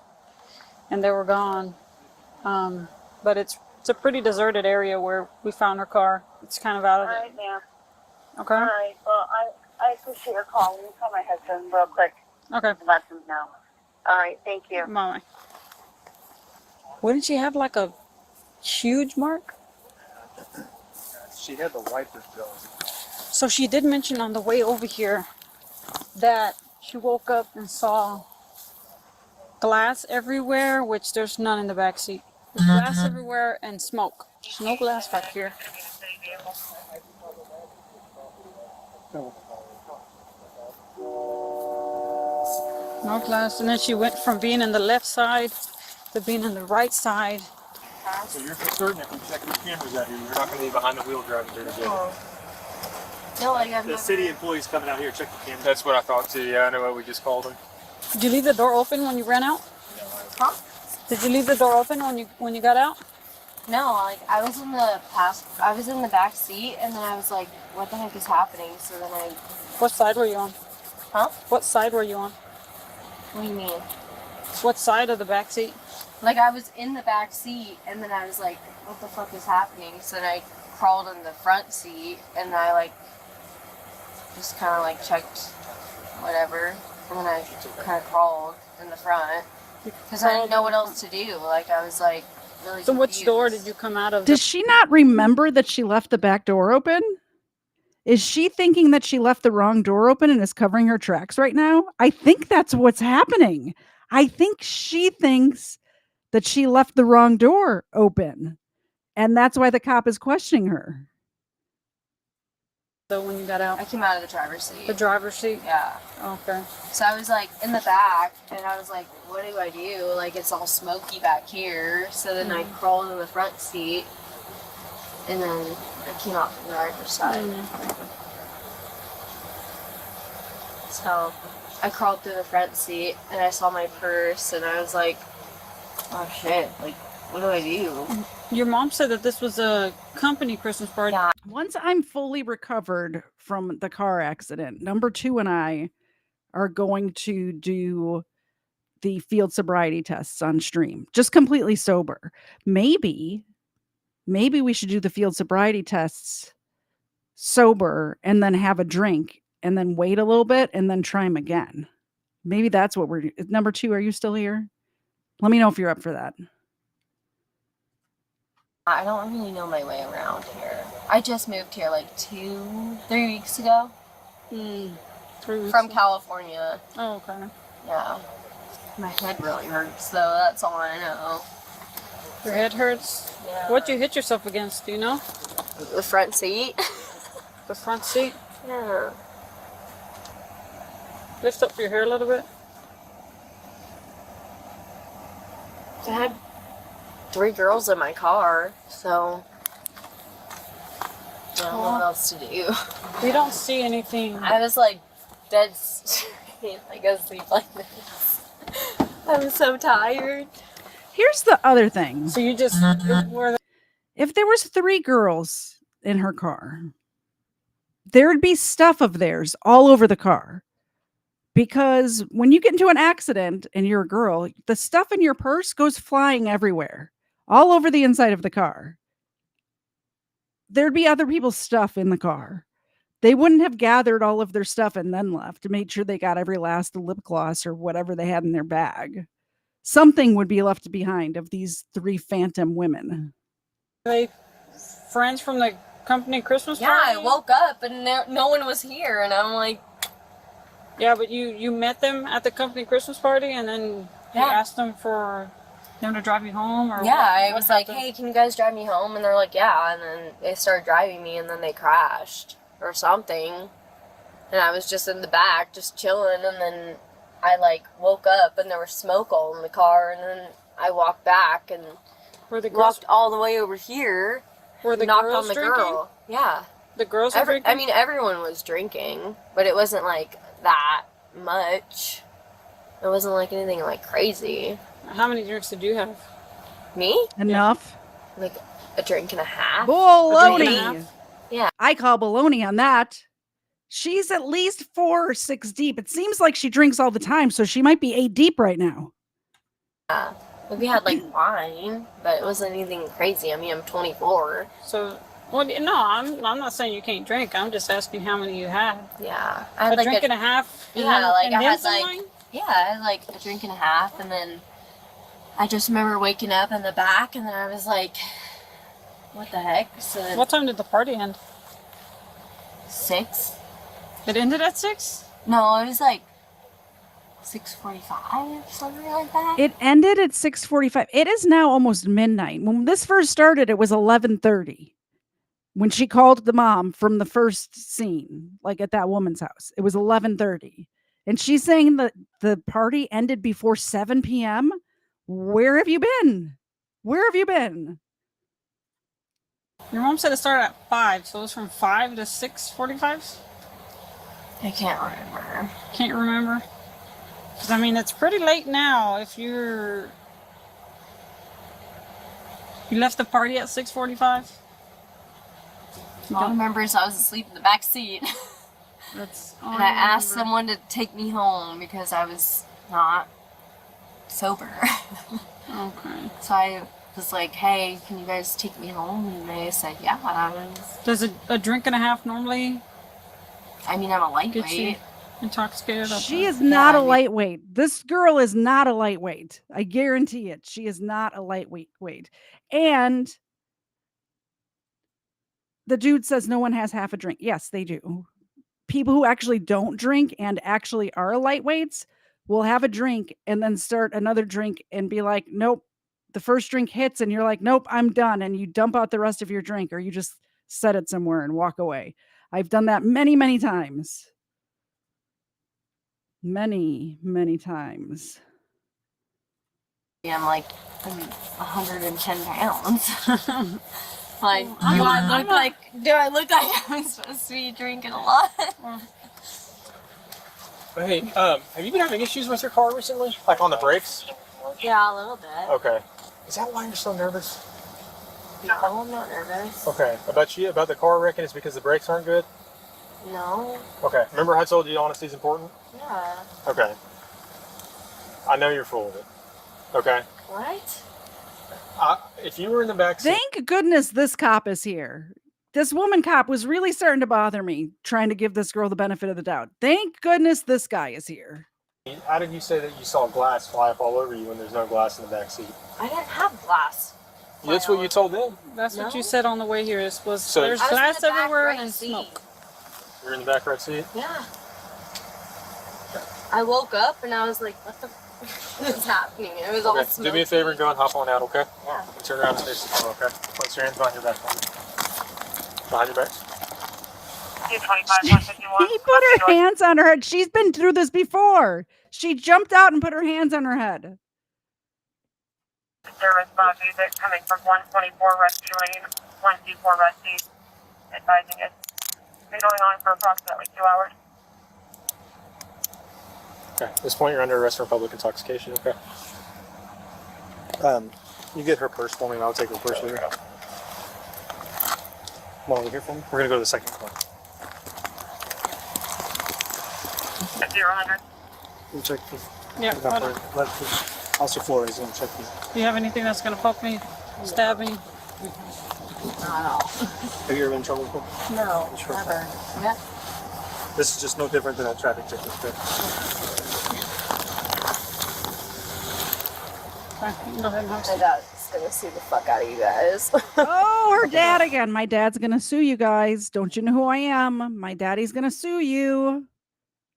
and they were gone. But it's a pretty deserted area where we found her car. It's kind of out of All it. right, ma'am. Okay. All right. Well, I appreciate your call. Let me call my husband real quick. Okay. Let him know. All right. Thank you. Bye. Wouldn't she have like a huge mark? She had the wipers going. So she did mention on the way over here that she woke up and saw glass everywhere, which there's none in the back seat. There's glass everywhere and smoke. There's no glass back here. No glass. And then she went from being in the left side to being in the right side. So you're for certain if we check the cameras out here, you're not going to be behind the wheel driving there together. No, I have The city employees coming out here, check the cameras. That's what I thought too. Yeah, I know what we just called them. Did you leave the door open when you ran out? Huh? Did you leave the door open when you got out? No, like I was in the back seat and then I was like, what the heck is happening? So then What side were you on? Huh? What side were you on? What do you mean? What side of the back seat? Like, I was in the back seat, and then I was like, what the fuck is happening? So then I crawled in the front seat, and I, like, just kind of, like, checked whatever. And then I kind of crawled in the front. Because I didn't know what else to do. Like, I was, like, really So confused. which door did you come out of? Does she not remember that she left the back door open? Is she thinking that she left the wrong door open and is covering her tracks right now? I think that's what's happening. I think she thinks that she left the wrong door open. And that's why the cop is questioning her. So when you got out? I came out of the driver's seat. The driver's seat? Yeah. Okay. So I was, like, in the back, and I was like, what do I do? Like, it's all smoky back here. So then I crawled in the front seat, and then I came out from the driver's side. So I crawled through the front seat, and I saw my purse, and I was like, oh shit, like, what do I do? Your mom said that this was a company Christmas party. Yeah. Once I'm fully recovered from the car accident, number 2 and I are going to do the field sobriety tests on stream, just completely sober. Maybe we should do the field sobriety tests sober and then have a drink and then wait a little bit and then try them again. Maybe that's what we're. Number 2, are you still here? Let me know if you're up for that. I don't really know my way around here. I just moved here like 2-3 weeks ago. 3 weeks From ago. California. Oh, okay. Yeah. My head really hurts, though. That's all I know. Your head hurts? Yeah. What'd you hit yourself against? Do you know? The front seat. The front seat? Yeah. Lift up your hair a little bit. I had 3 girls in my car, so I don't know what else to do. We don't see anything. I was like dead straight, like asleep like this. I'm so tired. Here's the other thing. So you just were. If there was 3 girls in her car, there'd be stuff of theirs all over the car. Because when you get into an accident and you're a girl, the stuff in your purse goes flying everywhere, all over the inside of the car. There'd be other people's stuff in the car. They wouldn't have gathered all of their stuff and then left to make sure they got every last lip gloss or whatever they had in their bag. Something would be left behind of these 3 phantom women. Are they friends from the company Christmas Yeah, party? I woke up and no one was here, and I'm like, Yeah, but you met them at the company Christmas party, and then you asked them for them to drive you home, or yeah, what? I was like, hey, can you guys drive me home? And they're like, yeah, and then they started driving me, and then they crashed or something, and I was just in the back, just chilling, and then I like woke up, and there was smoke all in the car, and then I walked back and walked all the way over here. Were the knocked girls on the drinking? girl. Yeah, the girls were drinking? I mean, everyone was drinking, but it wasn't like that much. It wasn't like anything like crazy. How many drinks did you have? Me? Enough. Like a drink and a half. Baloney. Yeah. I call baloney on that. She's at least 4 or 6 deep. It seems like she drinks all the time, so she might be 8 deep right now. Yeah. We had like wine, but it wasn't anything crazy. I mean, I'm 24. So, well, no, I'm not saying you can't drink. I'm just asking how many you had. Yeah. I A had like drink and a half? And Yeah, then, like and I then had some like wine? I had like a drink and a half, and then I just remember waking up in the back, and then I was like, "What the heck?" So then What time did the party end? 6. It ended at 6? No, it was like 6:45, something like that. It ended at 6:45. It is now almost midnight. When this first started, it was 11:30. When she called the mom from the first scene, like at that woman's house, it was 11:30. And she's saying that the party ended before 7 p.m. Where have you been? Where have you been? Your mom said it started at 5, so it was from 5 to 6:45? I can't remember. Can't remember? Because, I mean, it's pretty late now if you're... You left the party at 6:45? All I remember is I was asleep in the back seat. That's all And I I asked remember. someone to take me home because I was not sober. Okay. So I was like, hey, can you guys take me home? And they said, yeah. Does a drink and a half normally? I mean, I'm a Get you lightweight. intoxicated? She is not a lightweight. This girl is not a lightweight. I guarantee it. She is not a lightweight. And the dude says no one has half a drink. Yes, they do. People who actually don't drink and actually are lightweights will have a drink and then start another drink and be like, nope, the first drink hits and you're like, nope, I'm done. And you dump out the rest of your drink or you just set it somewhere and walk away. I've done that many, many times. Many, many times. I'm like, I'm 110 pounds. Like, do I look like I'm supposed to be drinking a lot? Hey, have you been having issues with your car recently? Like on the brakes? Yeah, a little bit. Okay. Is that why you're so nervous? No, I'm not nervous. Okay. About the car wrecking, it's because the brakes aren't good? No. Okay. Remember I told you honesty is important? Yeah. Okay. I know you're full of it. Okay? What? If you were in the back seat... Thank goodness this cop is here. This woman cop was really starting to bother me, trying to give this girl the benefit of the doubt. Thank goodness this guy is here. How did you say that you saw glass fly up all over you when there's no glass in the back seat? I didn't have glass. That's what you told them. That's what you said on the way here. There's So- there's I was in glass the back everywhere right and seat. smoke. You're in the back right seat? Yeah. I woke up and I was like, what the f is happening? It was all Okay. smoky. Do me a favor and go and hop on out, okay? Yeah. Turn around and face the car, okay? Place your hands behind your back. Behind your back. He put her hands on her head. She's been through this before. She jumped out and put her hands on her head. Service Bob Music coming from 124 Rescue Lane, 124 Rescue, advising it's been going on for approximately 2 hours. Okay. At this point, you're under arrest for public intoxication, okay? You get her purse for me and I'll take her purse with her. Come on over here for me. We're going to go to the second car. 000. We'll check. Yeah. Officer Flores is going to check you. Do you have anything that's gonna poke me, stab me? Have you ever been in trouble before? No, Sure. never. Yeah. This is just no different than a traffic ticket, okay? Okay, go ahead and have My dad's gonna sue the fuck out of you guys. Oh, her dad again. My dad's going to sue you guys. Don't you know who I am? My daddy's going to sue you.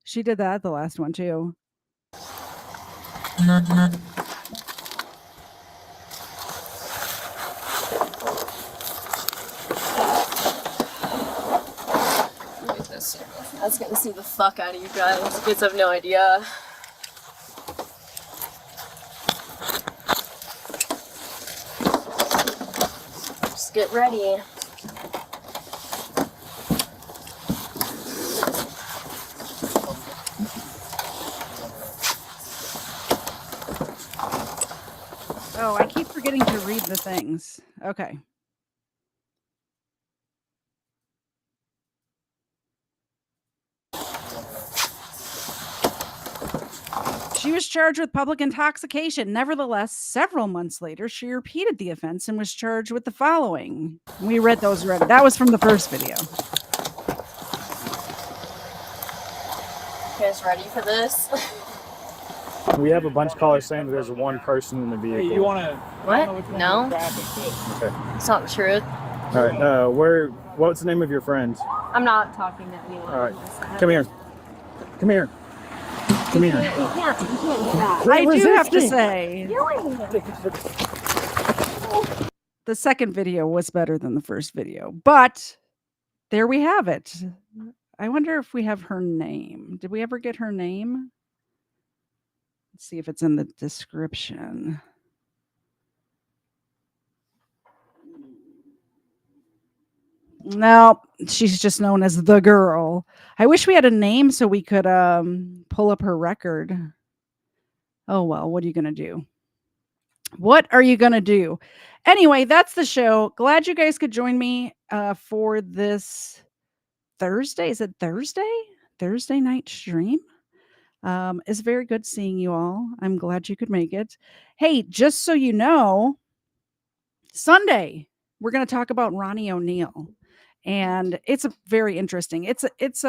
She did that the last one too. I was gonna sue the fuck out of you guys. You kids have no idea. Just get ready. Oh, I keep forgetting to read the things. Okay. She was charged with public intoxication. Nevertheless, several months later, she repeated the offense and was charged with the following. We read those already. That was from the first video. You guys ready for this? We have a bunch of callers saying there's one person in the vehicle. Hey, you want to? What? No. Okay. It's not the truth. All right. What's the name of your friend? I'm not talking to anyone. All right. Come here. Come here. Come here. You can't do that. I do have to say, Doing the second video was better than the first video, but there we have it. I wonder if we have her name. Did we ever get her name? Let's see if it's in the description. No, she's just known as the girl. I wish we had a name so we could pull up her record. Oh, well, what are you going to do? What are you going to do? Anyway, that's the show. Glad you guys could join me for this Thursday. Is it Thursday? Thursday night stream. It's very good seeing you all. I'm glad you could make it. Hey, just so you know, Sunday we're going to talk about Ronnie O'Neal, and it's a very interesting. It's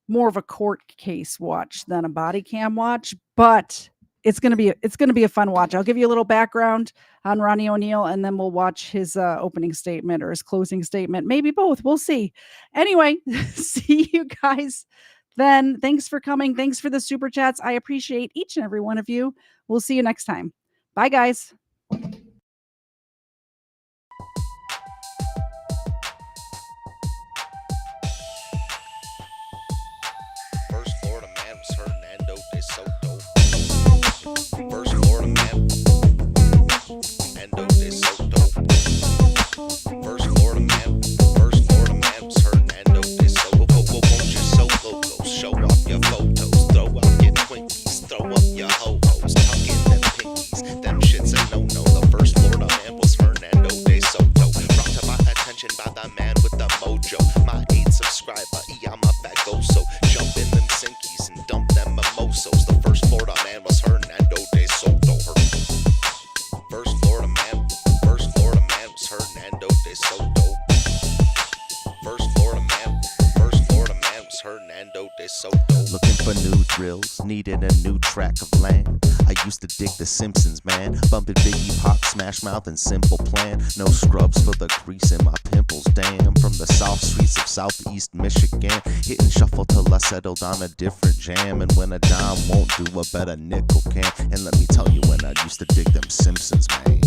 more of a court case watch than a body cam watch, but it's going to be a fun watch. I'll give you a little background on Ronnie O'Neal, and then we'll watch his opening statement or his closing statement, maybe both. We'll see. Anyway, see you guys then. Thanks for coming. Thanks for the super chats. I appreciate each and every one of you. We'll see you next time. Bye, guys. First Florida man was Hernando de Soto. First Florida man, Hernando de Soto. First Florida man was Hernando de Soto. Won't you so loco? Show off your photos, throw out your Twinkies, throw up your ho-hos, tuck in them pinkies. Them shits a no-no. The first Florida man was Hernando de Soto. Brought to my attention by the man with the mojo. My 8th subscriber, I'm a bagoso. Jump in them sinkies and dump them mimosos. The first Florida man was Hernando de Soto. First Florida man was Hernando de Soto. First Florida man was Hernando de Soto. Looking for new drills, needed a new track of land. I used to dig the Simpsons, man. Bumping Biggie, Pop, Smash Mouth, and Simple Plan. No scrubs for the grease in my pimples, damn. From the south streets of southeast Michigan, hitting shuffle till I settled on a different jam. And when a dime won't do, a better nickel can. And let me tell you, when I used to dig them Simpsons, man.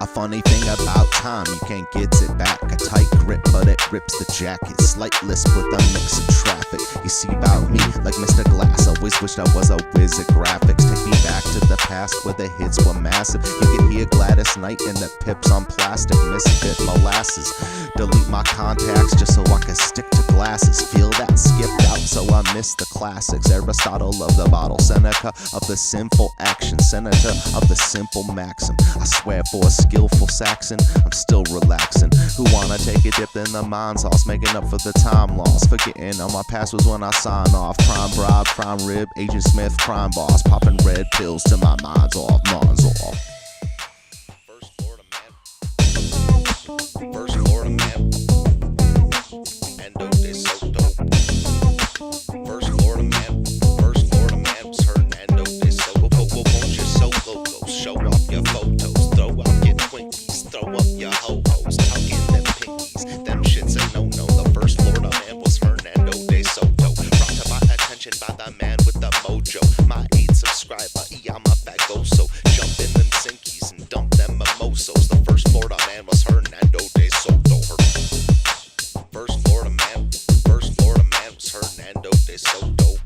A funny thing about time, you can't get it back. A tight grip, but it rips the jacket. Slight lisp with a mix of traffic. You see about me, like Mr. Glass. Always wished I was a whiz at graphics. Take me back to the past where the hits were massive. You can hear Gladys Knight and the Pips on plastic. Misfit molasses. Delete my contacts just so I can stick to glasses. Feel that skipped out, so I miss the classics. Aristotle of the bottle, Seneca of the sinful action, senator of the simple maxim. I swear for a skillful Saxon, I'm still relaxing. Who wanna take a dip in the mind sauce, making up for the time loss, forgetting all my past was when I sign off. Crime bribe, crime rib, Agent Smith, crime boss, popping red pills till my mind's off, mind's off. First Florida man, Hernando de Soto. First Florida man was Hernando de Soto. Won't you so loco? Show off your photos, throw out your Twinkies, throw up your ho-hos, tuck in them pinkies. Them shits a no-no. The first Florida man was Hernando de Soto. Brought to my attention by the man with the mojo. My 8th subscriber, I'm a bagoso. Jump in them sinkies and dump them mimosos. The first Florida man was Hernando de Soto. First Florida man was Hernando de Soto.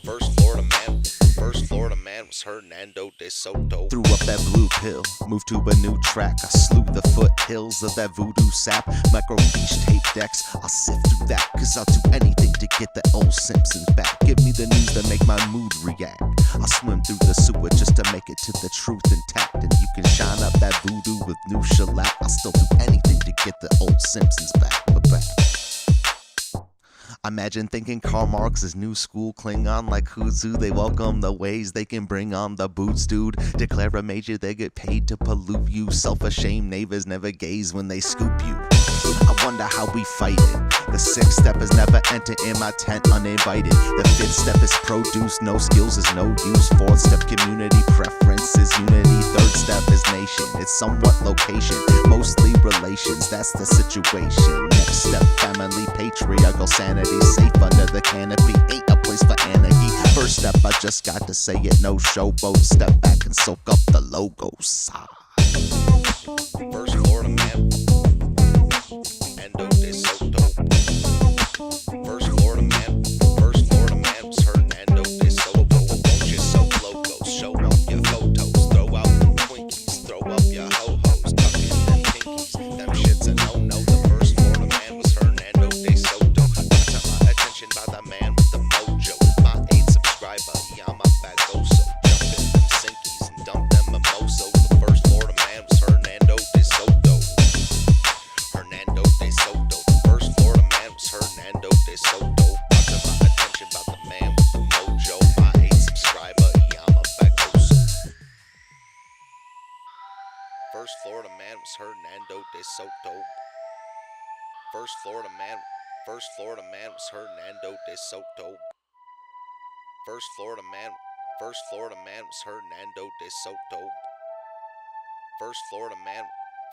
First Florida man was Hernando de Soto. Threw up that blue pill, moved to a new track. I slew the foothills of that voodoo sap. Micro beach tape decks, I'll sift through that, cause I'll do anything to get the old Simpsons back. Give me the news that make my mood react. I'll swim through the sewer just to make it to the truth intact. And you can shine up that voodoo with new shellac. I'll still do anything to get the old Simpsons back. Imagine thinking Karl Marx is new school Klingon like Huzu. They welcome the ways they can bring on the boots, dude. Declare a major, they get paid to pollute you. Self-ashamed neighbors never gaze when they scoop you. I wonder how we fight it. The 6th step is never enter in my tent uninvited. The 5th step is produce, no skills is no use. 4th step community preference is unity. 3rd step is nation, it's somewhat location, mostly relations, that's the situation. Next step family, patriarchal sanity. Safe under the canopy, ain't a place for anarchy. 1st step, I just got to say it, no showboat. Step back and soak up the logos. First Florida man, Hernando de Soto. First Florida man was Hernando de Soto. Won't you so loco? Show off your photos, throw out them Twinkies, throw up your ho-hos, tuck in them pinkies. Them shits a no-no. The first Florida man was Hernando de Soto. By the man with the mojo. My 8th subscriber, I'm a bagoso. Jump in them sinkies and dump them mimosos. The first Florida de Soto. First Florida man was Hernando de Soto. First Florida man was Hernando de Soto. First Florida man